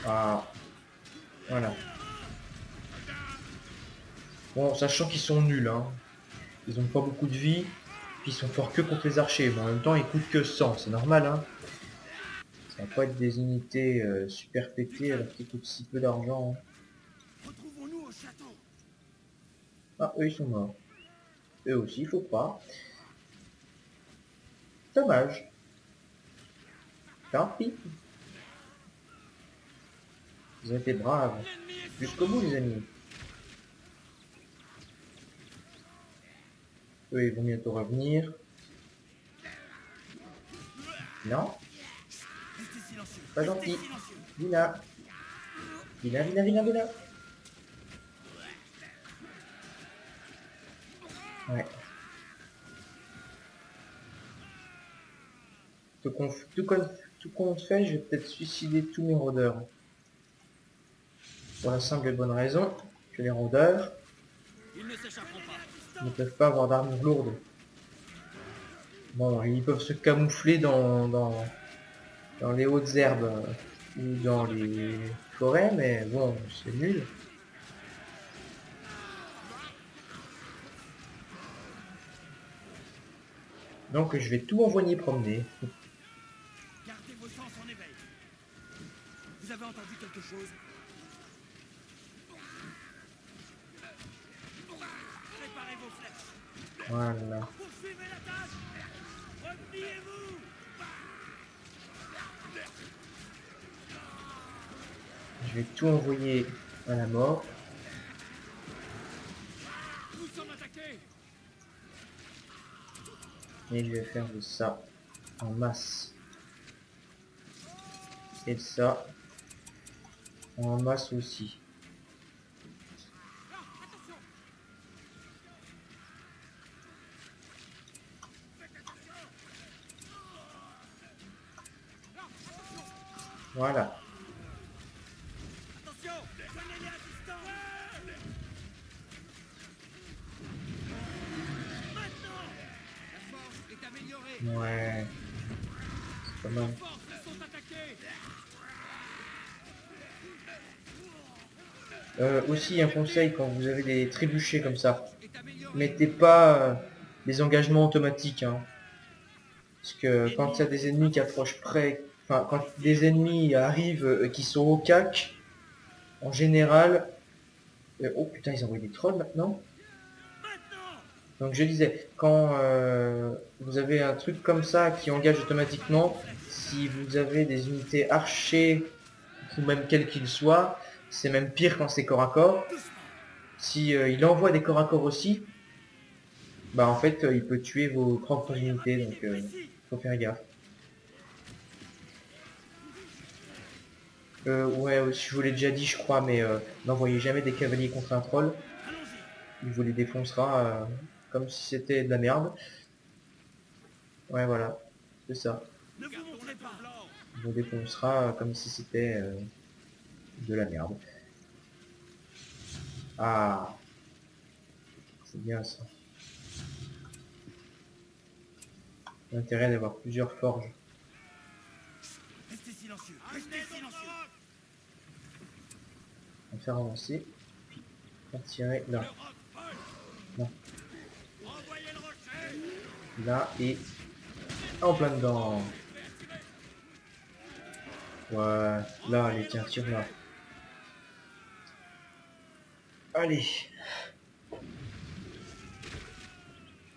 Ah. Voilà. Bon, sachant qu'ils sont nuls, hein. Ils ont pas beaucoup de vie. Puis ils sont forts que contre les archers. Mais en même temps, ils coûtent que 100. C'est normal, hein. Ça va pas être des unités super pétées alors qu'ils coûtent si peu d'argent. Hein. Retrouvons-nous au château. Ah, eux, ils sont morts. Eux aussi, il faut pas. Dommage. Tant pis. Vous avez été braves. L'ennemi est Jusqu'au bout, les amis. Eux, ils vont bientôt revenir. Non, Restez silencieux. pas gentil. Restez silencieux. Vilain. Vilain, vilain, vilain, vilain. Ouais. Tout compte fait, je vais peut-être suicider tous mes rôdeurs. Pour la simple et bonne raison que les rôdeurs Ils ne s'échapperont pas. ne peuvent pas avoir d'armure lourde. Bon, ils peuvent se camoufler dans les hautes herbes ou dans les forêts, mais bon, c'est nul. Donc je vais tout envoyer promener. Gardez vos sens en éveil. Vous avez entendu quelque chose? Préparez vos flèches. Voilà. Poursuivez l'attaque. Repliez-vous. Je vais tout envoyer à la mort. Nous sommes attaqués. Et je vais faire de ça en masse. Et de ça en masse aussi. Voilà. Attention, prenez-les à distance. Maintenant, la force est améliorée. Ouais. C'est pas mal. Les forces sont attaquées. Aussi un conseil quand vous avez des trébuchets comme ça. Est améliorée. Mettez pas des engagements automatiques. Hein. Parce que quand il y a des ennemis qui approchent près, enfin quand des ennemis arrivent qui sont au cac, en général... oh putain, ils envoient des trolls maintenant. Maintenant. Donc je disais, quand vous avez un truc comme ça qui engage automatiquement, si vous avez des unités archers, ou même quels qu'ils soient, c'est même pire quand c'est corps à corps. Si il envoie des corps à corps aussi, bah en fait il peut tuer vos propres unités, donc faut faire gaffe. Ouais, je vous l'ai déjà dit je crois, mais n'envoyez jamais des cavaliers contre un troll. Il vous les défoncera comme si c'était de la merde. Ouais voilà, c'est ça. Ne vous montrez pas. Il vous défoncera comme si c'était de la merde. Ah, c'est bien ça. L'intérêt d'avoir plusieurs forges. Restez silencieux. Restez silencieux. On va faire avancer. Puis on va tirer là. Non. Envoyez le rocher. Là et en plein dedans. Ouais, là, allez, tiens, tire là. Allez.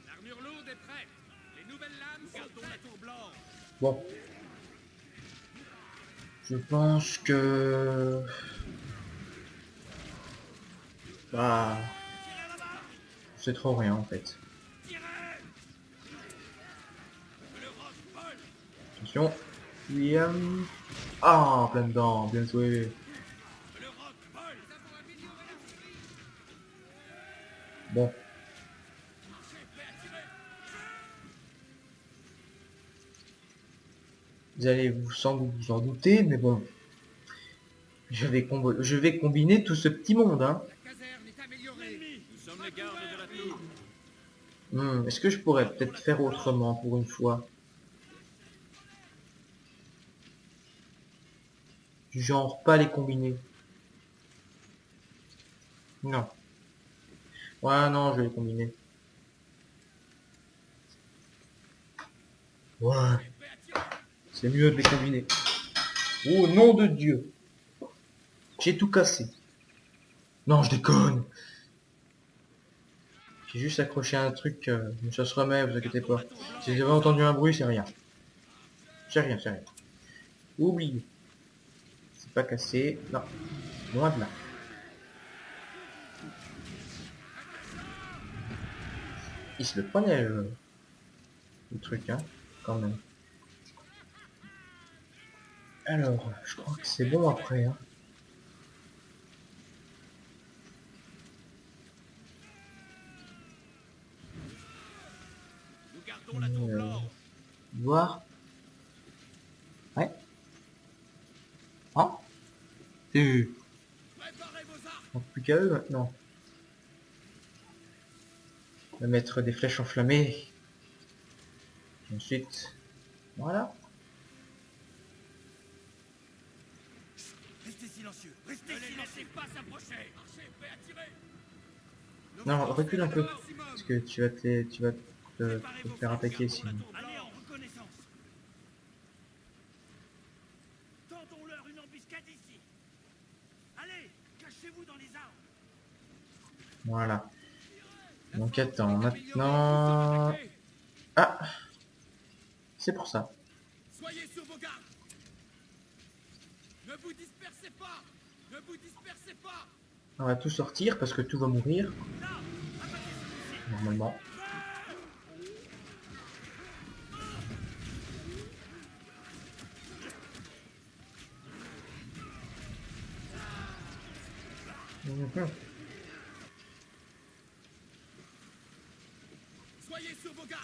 L'armure lourde est prête. Les nouvelles lames gardons la tour blanche. Bon. Je pense que... Bah... C'est trop rien en fait. Attention. William. Ah, en plein dedans, bien joué. Bon. Vous allez sans doute vous en douter, mais bon. Je vais combiner tout ce petit monde, hein. La caserne est améliorée. Nous sommes les gardes de la tour. Est-ce que je pourrais peut-être faire autrement pour une fois? Du genre, pas les combiner. Non. Ouais, non, je vais les combiner. Ouais. C'est mieux de les combiner. Oh, nom de Dieu. J'ai tout cassé. Non, je déconne. J'ai juste accroché un truc, mais ça se remet, vous inquiétez pas. Si vous avez entendu un bruit, c'est rien. C'est rien, c'est rien. Oubliez. C'est pas cassé. Non. Loin de là. Il se le prenait, le truc, hein, quand même. Alors, je crois que c'est bon après, hein. Nous gardons la tour blanche. Voir. Ouais. Ah. Tu... Préparez vos armes. manque plus qu'à eux maintenant. On va mettre des flèches enflammées. Et ensuite, voilà. Restez silencieux. Restez Ne les silencieux. laissez pas s'approcher. Archer, prêt à tirer. Non, recule un peu. Parce que tu vas te faire attaquer sinon. Allez en reconnaissance. Tendons-leur une embuscade ici. Allez, cachez-vous dans les arbres. Voilà. Donc attends, maintenant... Ah, c'est pour ça. Soyez sur vos gardes. Ne vous dispersez pas. Ne vous dispersez pas. On va tout sortir parce que tout va mourir. Normalement. Mhm. Soyez sur vos gardes.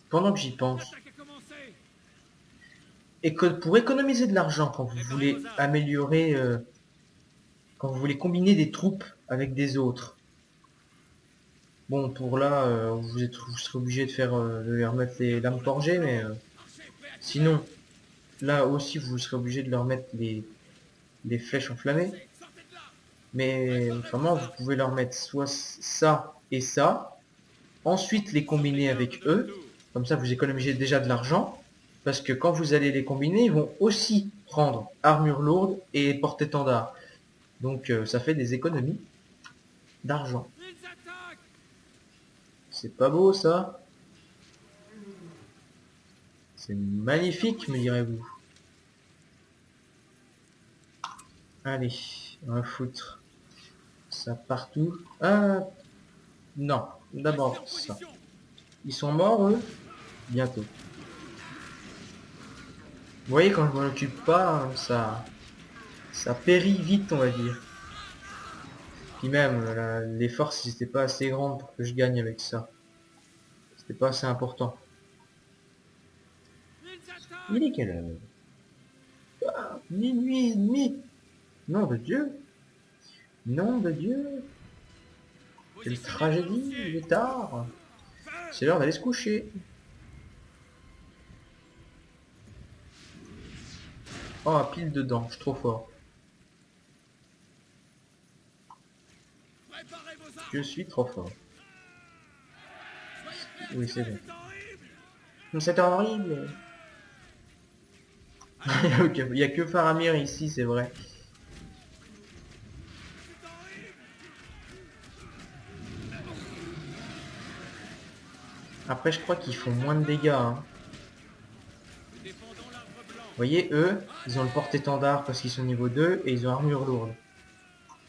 Pendant que j'y pense, L'attaque a commencé. et que pour économiser de l'argent quand vous voulez améliorer, quand vous voulez combiner des troupes avec des autres. Bon, pour là, vous serez obligé de faire, de leur mettre les lames forgées, mais sinon, là aussi, vous serez obligé de leur mettre les flèches enflammées. Sortez de là. Mais autrement, vous pouvez leur mettre soit ça et ça, ensuite les combiner avec eux, comme ça vous économisez déjà de l'argent, parce que quand vous allez les combiner, ils vont aussi prendre armure lourde et porte-étendard. Donc ça fait des économies d'argent. Ils attaquent. C'est pas beau ça? C'est magnifique, me direz-vous. Allez, on va foutre ça partout. Ah, non, d'abord Restez en ça. position. Ils sont morts, eux? Bientôt. Vous voyez, quand je m'en occupe pas, hein, ça périt vite, on va dire. Puis même, les forces n'étaient pas assez grandes pour que je gagne avec ça. C'était pas assez important. Ils attaquent. Il est quelle heure? Ah, minuit et demi. Nom de Dieu. Nom de Dieu. Quelle tragédie, il est tard. C'est l'heure d'aller se coucher. Oh, pile dedans, je suis trop fort. Préparez vos armes. Je suis trop fort. Soyez prêts à Oui, c'est tirer. bon. C'est horrible. C'est horrible. Il y a que Faramir ici, c'est vrai. C'est horrible. Après, je crois qu'ils font moins de dégâts. Hein. Nous défendons l'arbre blanc. Vous voyez, eux, ils ont le porte-étendard parce qu'ils sont niveau 2 et ils ont armure lourde.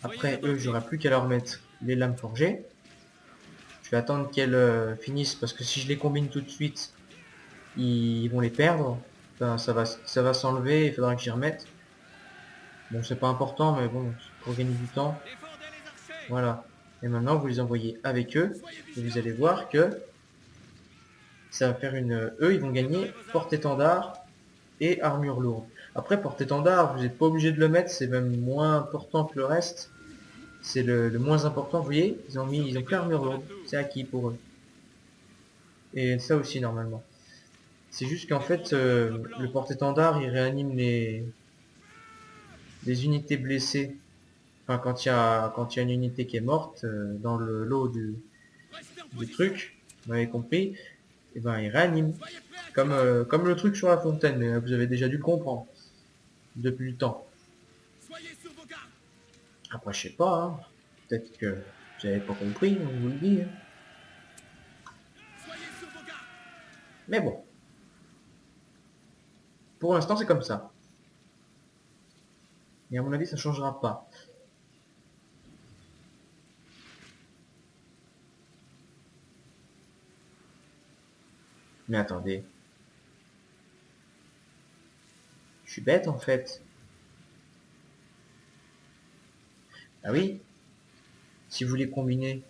Après, eux, j'aurai plus qu'à leur mettre les lames forgées. Je vais attendre qu'elles finissent parce que si je les combine tout de suite, ils vont les perdre. Enfin, ça va s'enlever, il faudra que j'y remette. Bon, c'est pas important, mais bon, pour gagner du temps. Défendez les archers. Voilà. Et maintenant, vous les envoyez avec eux. Soyez Et vous vigilants. allez voir que ça va faire une... Eux, ils vont gagner porte-étendard et armure lourde. Après, porte-étendard, vous n'êtes pas obligé de le mettre, c'est même moins important que le reste. C'est le moins important, vous voyez, ils ont pris armure lourde. C'est acquis pour eux. Et ça aussi, normalement. C'est juste qu'en fait, le porte-étendard, il réanime les unités blessées. Enfin, quand il y a une unité qui est morte, dans le lot Restez en du position. truc, vous m'avez compris, et ben il réanime. Soyez prêts à Comme, tirer. comme le truc sur la fontaine, mais vous avez déjà dû le comprendre. Depuis le temps. Soyez sur vos gardes. Après, je sais pas, hein. Peut-être que vous avez pas compris, on vous le dit. Hein. Soyez sur vos gardes. Mais bon. Pour l'instant, c'est comme ça. Et à mon avis, ça changera pas. Mais attendez. Je suis bête, en fait. Ah oui. Si vous les combinez,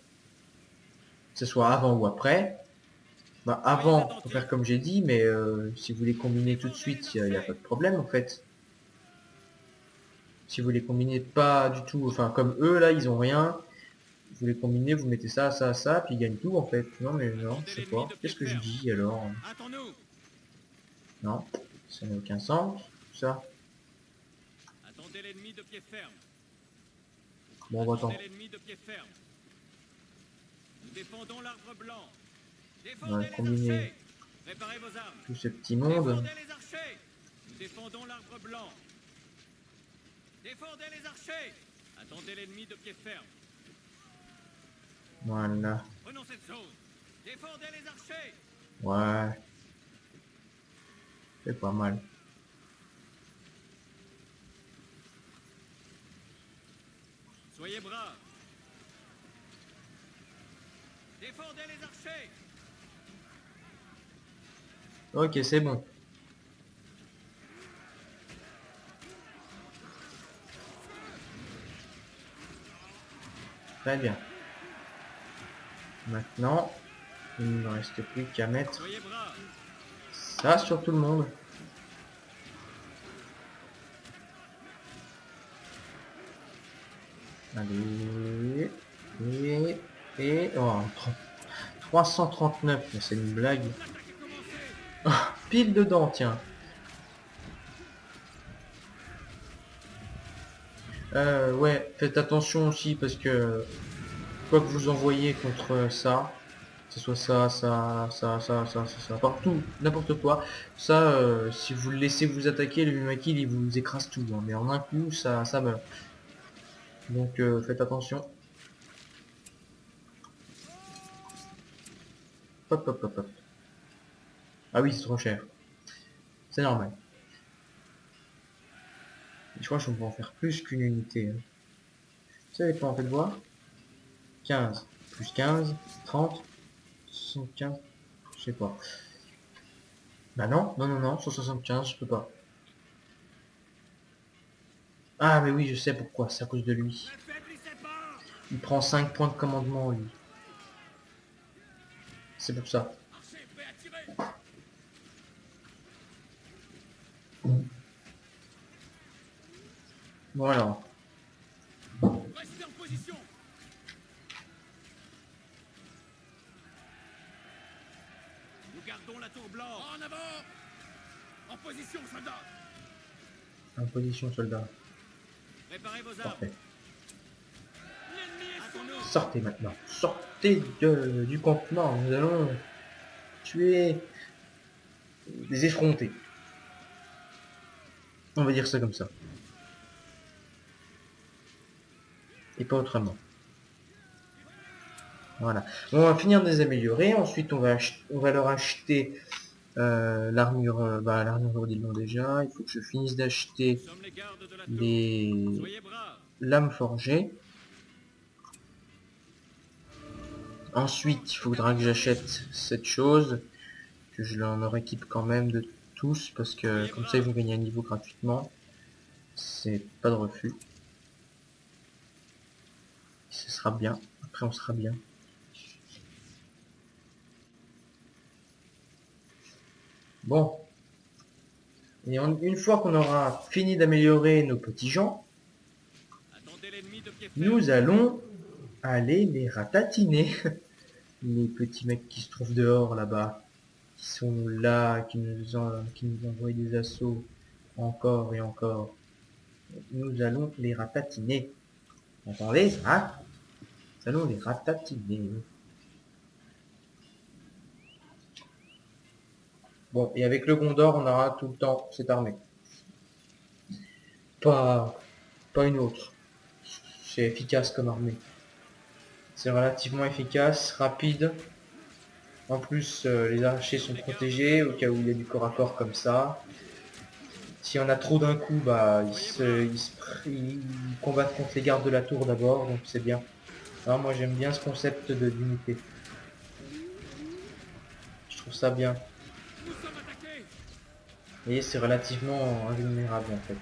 que ce soit avant ou après, bah avant, faut faire comme j'ai dit, mais si vous les combinez tout de suite, il n'y a pas de problème, en fait. Si vous les combinez pas du tout, enfin comme eux là, ils ont rien, vous les combinez, vous mettez ça, ça, ça, puis ils gagnent tout en fait. Non mais non, je sais pas. Qu'est-ce que je dis alors? Attends-nous. Non, ça n'a aucun sens, tout ça. Attendez l'ennemi de pied ferme. Bon, bah attends. Attendez l'ennemi de pied ferme. défendons l'arbre blanc. On Défendez va les combiner archers. Préparez vos armes. tout ce petit monde. Défendez les archers. Nous défendons l'arbre blanc. Défendez les archers. Attendez l'ennemi de pied ferme. Voilà. Prenons cette zone. Défendez les archers. Ouais. C'est pas mal. Soyez braves. Défendez les archers. Ok, c'est bon. Très bien. Maintenant, il ne me reste plus qu'à mettre Soyez braves. ça sur tout le monde. Allez. Et... Oh, 339, mais c'est une blague. L'attaque est commencée. Ah, pile dedans, tiens. Ouais, faites attention aussi parce que quoi que vous envoyez contre ça, que ce soit ça, partout, n'importe quoi, ça, si vous le laissez vous attaquer, le Mimaki il vous écrase tout, hein, mais en un coup, ça meurt. Donc faites attention. Hop, hop, hop, hop. Ah oui, c'est trop cher. C'est normal. Je crois que je peux en faire plus qu'une unité. Hein. Vous savez quoi, en fait, voir 15, plus 15, 30, 75, je sais pas. Bah non, 175, je peux pas. Ah mais oui, je sais pourquoi, c'est à cause de lui. N'affaiblissez pas. Il prend 5 points de commandement, lui. C'est pour ça. Archers, prêts à tirer. Voilà. Restez en position. Nous gardons la tour blanche. En avant. En position, soldats. En position, soldat. Préparez vos armes. Parfait. L'ennemi est sur nous. Sortez maintenant. Sortez du campement. Nous allons tuer les effrontés. On va dire ça comme ça. Et pas autrement. Voilà. On va finir de les améliorer. Ensuite, on va leur acheter l'armure. L'armure d'Ilon déjà. Il faut que je finisse d'acheter Nous sommes les gardes de la tour. les Soyez braves. lames forgées. Ensuite, il faudra que j'achète cette chose. Que je leur équipe quand même de tous. Parce que comme ça, ils vont gagner un niveau gratuitement. C'est pas de refus. Ce sera bien. Après, on sera bien. Bon. Et une fois qu'on aura fini d'améliorer nos petits gens, Attendez l'ennemi de pied ferme. nous allons aller les ratatiner. Les petits mecs qui se trouvent dehors là-bas. Qui sont là, qui nous envoient des assauts. Encore et encore. Nous allons les ratatiner. Vous entendez ça? Nous allons les ratatiner. Bon, et avec le Gondor, on aura tout le temps cette armée. Pas une autre. C'est efficace comme armée. C'est relativement efficace, rapide. En plus, les archers sont protégés au cas où il y a du corps à corps comme ça. S'il y en a trop d'un coup, bah ils combattent contre les gardes de la tour d'abord, donc c'est bien. Alors, moi j'aime bien ce concept d'unité. Je trouve ça bien. Nous sommes attaqués. Vous voyez, c'est relativement invulnérable en fait.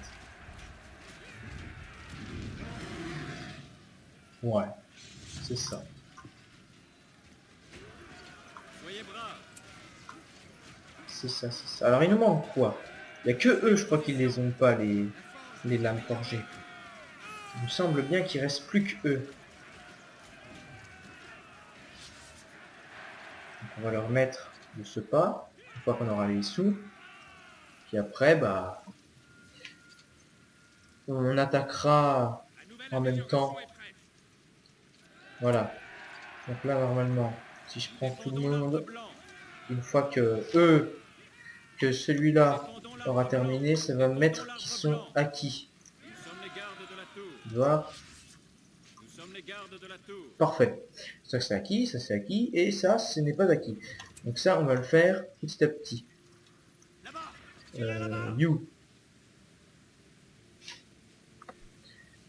Ouais, c'est ça. Soyez braves. C'est ça, c'est ça. Alors il nous manque quoi? Il n'y a que eux, je crois qu'ils les ont pas, les lames forgées. Il me semble bien qu'il reste plus que eux. Donc on va leur mettre de ce pas, une fois qu'on aura les sous. Puis après, bah, on attaquera La nouvelle en même amélioration temps. est prête. Voilà. Donc là, normalement, si je prends tout le Défendons l'arbre monde, blanc. une fois que celui-là aura terminé, ça va me mettre qui sont acquis. Nous sommes les gardes de la tour. Voir. Nous sommes les gardes de la tour. Parfait. Ça c'est acquis, et ça, ce n'est pas acquis. Donc ça, on va le faire petit à petit. You.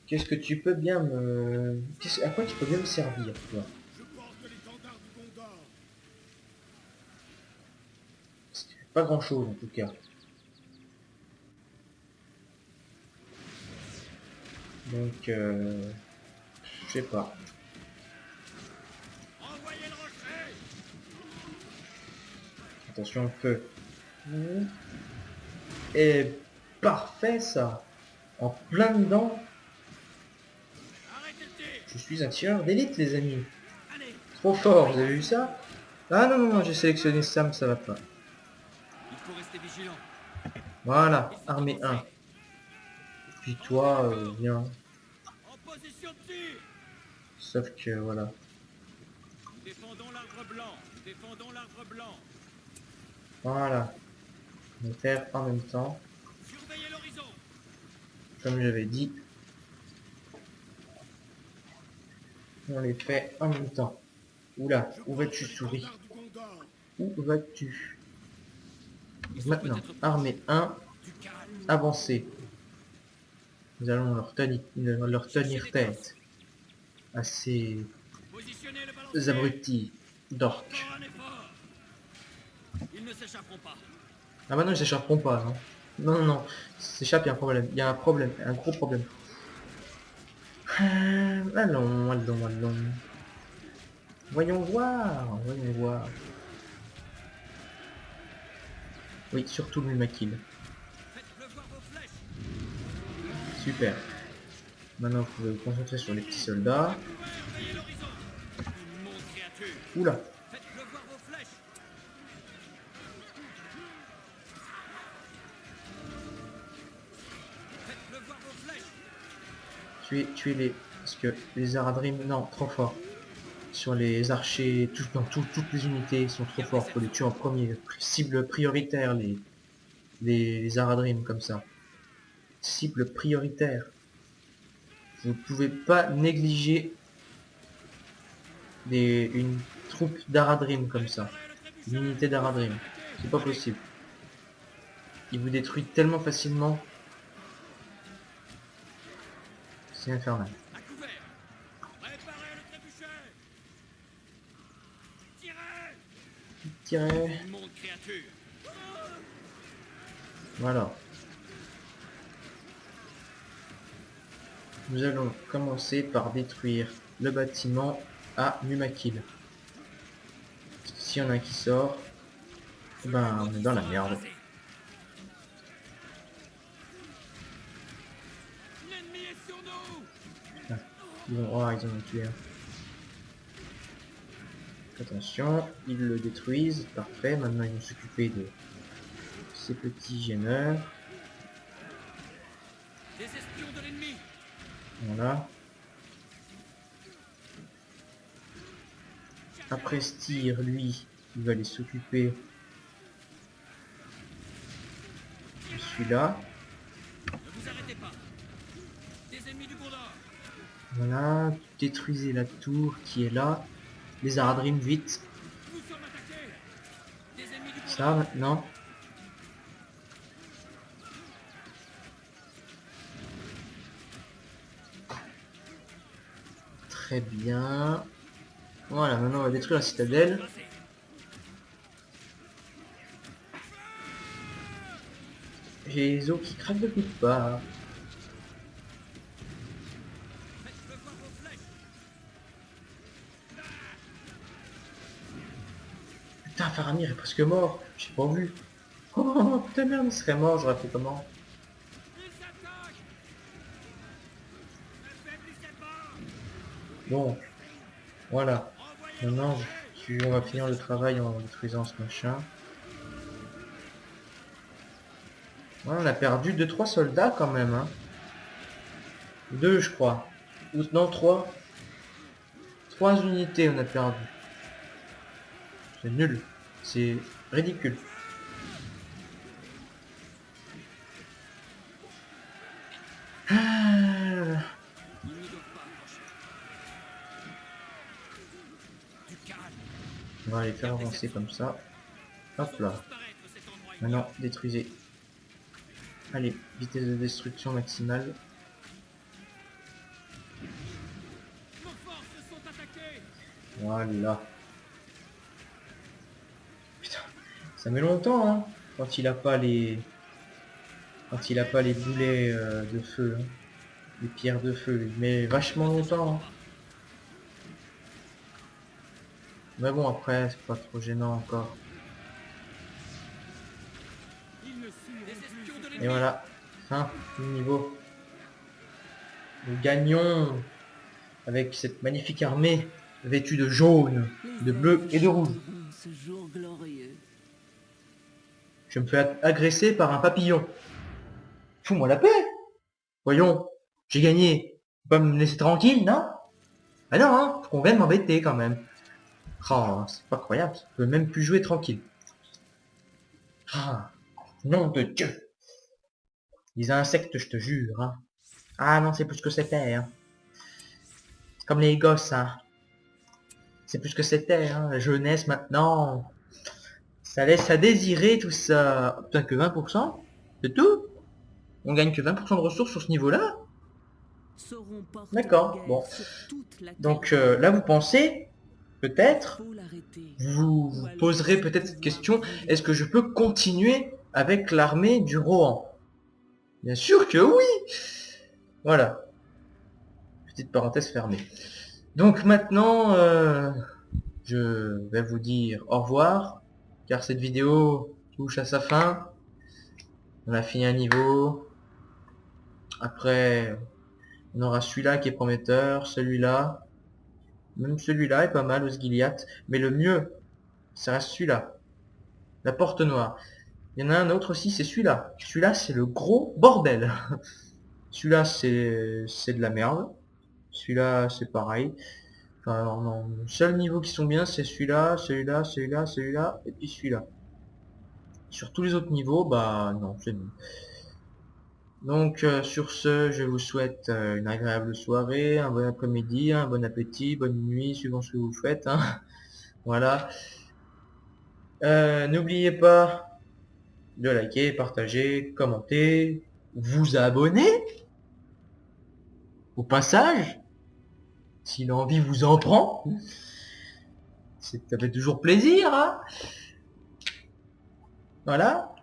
Qu'est-ce que tu peux bien me... À quoi tu peux bien me servir, toi? Je porte l'étendard du Gondor. Pas grand chose en tout cas. Donc, je sais pas. Envoyez le rocher. Attention au feu. Et parfait ça. En plein dedans. Arrêtez le tir. Je suis un tireur d'élite, les amis. Allez. Trop fort, vous avez vu ça? Ah non, non, non, j'ai sélectionné Sam, ça va pas. Il faut rester vigilant. Voilà, armée 1. Puis toi, viens. En position de tir. Sauf que, voilà. Nous défendons l'arbre blanc. Nous défendons l'arbre blanc. Voilà. On va faire en même temps. Surveillez l'horizon. Comme j'avais dit. On les fait en même temps. Oula, où vas-tu, souris? L'étendard du Gondor. Où vas-tu? Ils sont Maintenant, peut-être armée 1, du calme. avancez. Nous allons leur tenir tête à ces Positionnez le balancier. abrutis d'orques. Encore un effort. Ils ne s'échapperont pas. Ah bah non, ils s'échapperont pas, non. Non, non, non. S'ils s'échappent, il y a un problème. Il y a un problème, un gros problème. Allons, allons, allons. Voyons voir, voyons voir. Oui, surtout le Mumakil. Faites pleuvoir vos flèches. Super. Maintenant, vous pouvez vous concentrer sur les petits soldats. Surveillez l'horizon. Immonde créature. Oula. Faites pleuvoir vos flèches. Faites pleuvoir vos flèches. Tuez-les. Parce que les Aradrim, non, trop fort. Sur les archers, toutes les unités sont trop forts. Faut les tuer en premier. Cible prioritaire, les Aradrim, comme ça. Cible prioritaire. Vous ne pouvez pas négliger une troupe d'Aradrim comme ça. Une unité d'Aradrim. C'est pas possible. Il vous détruit tellement facilement. C'est infernal. À couvert. Préparez le trébuchet. Tirez. Tirez. Immonde créature. Voilà. Nous allons commencer par détruire le bâtiment à Mumakil. S'il y en a un qui sort, ben on est dans la merde. L'ennemi est sur nous. Ils ont tué un. Attention, ils le détruisent. Parfait, maintenant ils vont s'occuper de ces petits gêneurs. Des espions de l'ennemi. Voilà. Après Styr, lui, il va aller s'occuper de celui-là. Ne vous arrêtez pas. Des ennemis du Gondor. Voilà, détruisez la tour qui est là. Les Aradrim, vite. Nous sommes attaqués. Des ennemis du Gondor. Ça, maintenant. Très bien. Voilà, maintenant on va détruire la citadelle. J'ai les os qui craquent de toutes parts. Faites pleuvoir vos flèches. Putain, Faramir est presque mort. J'ai pas vu. Oh putain merde, il serait mort, j'aurais fait comment? Ils s'attaquent. Ne faiblissez pas. Bon, voilà. Envoyez le Maintenant, rocher. on va finir le travail en détruisant ce machin. Ouais, on a perdu 2-3 soldats quand même, hein. 2 je crois. Ou non, 3. 3 unités on a perdu. C'est nul. C'est ridicule. Ah. Ils ne doivent pas approcher. Du calme. On va les faire avancer comme ça. Hop là. Disparaître cet endroit. Maintenant, détruisez. Allez, vitesse de destruction maximale. Nos forces sont attaquées. Voilà. Putain, ça met longtemps, hein, quand il a pas les... Quand il a pas les boulets de feu, hein. Les pierres de feu, il met vachement longtemps, hein. Mais bon, après, c'est pas trop gênant encore. Ils ne suivront plus. Et voilà, fin du niveau. Nous gagnons avec cette magnifique armée vêtue de jaune, de bleu et de rouge. Ce jour glorieux. Je me fais agresser par un papillon. Fous-moi la paix. Voyons, j'ai gagné. Tu peux pas me laisser tranquille, non? Ah non, hein, faut qu'on vienne m'embêter quand même. Oh, c'est pas croyable, je peux même plus jouer tranquille. Ah, nom de Dieu. Les insectes, je te jure, hein. Ah non, c'est plus que c'était, hein. Comme les gosses, hein. C'est plus que c'était, hein. La jeunesse maintenant. Ça laisse à désirer tout ça. Putain, que 20%? C'est tout? On gagne que 20% de ressources sur ce niveau-là? Sauront porter D'accord, guerre bon. sur toute la Donc terre. là, vous pensez, peut-être, Faut l'arrêter. vous vous poserez peut-être cette question, est-ce que je peux continuer avec l'armée du Rohan? Bien sûr que oui! Voilà. Petite parenthèse fermée. Donc maintenant, je vais vous dire au revoir, car cette vidéo touche à sa fin. On a fini un niveau. Après, on aura celui-là qui est prometteur, celui-là. Même celui-là est pas mal, Osgiliath. Mais le mieux, ça reste celui-là. La porte noire. Il y en a un autre aussi, c'est celui-là. Celui-là, c'est le gros bordel. Celui-là, c'est de la merde. Celui-là, c'est pareil. Enfin, non, le seul niveau qui sont bien, c'est celui-là, celui-là, celui-là, celui-là, et puis celui-là. Sur tous les autres niveaux, bah non, c'est nul. Donc sur ce, je vous souhaite une agréable soirée, un bon après-midi, un bon appétit, bonne nuit, suivant ce que vous faites, hein. Voilà. N'oubliez pas de liker, partager, commenter, vous abonner au passage, si l'envie vous en prend. Ça fait toujours plaisir, hein. Voilà.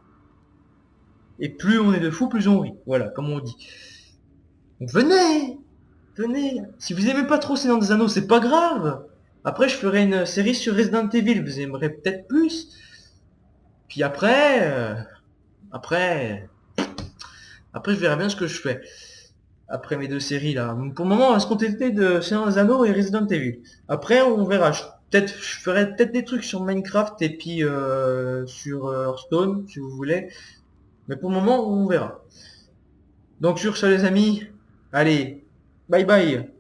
Et plus on est de fous, plus on rit. Voilà, comme on dit. Donc venez, venez. Si vous aimez pas trop Seigneur des Anneaux, c'est pas grave. Après, je ferai une série sur Resident Evil. Vous aimerez peut-être plus. Puis après, après, je verrai bien ce que je fais. Après mes deux séries là. Pour le moment, on va se contenter de Seigneur des Anneaux et Resident Evil. Après, on verra. Je ferai peut-être des trucs sur Minecraft et puis sur Hearthstone, si vous voulez. Mais pour le moment, on verra. Donc sur ce les amis, allez, bye bye.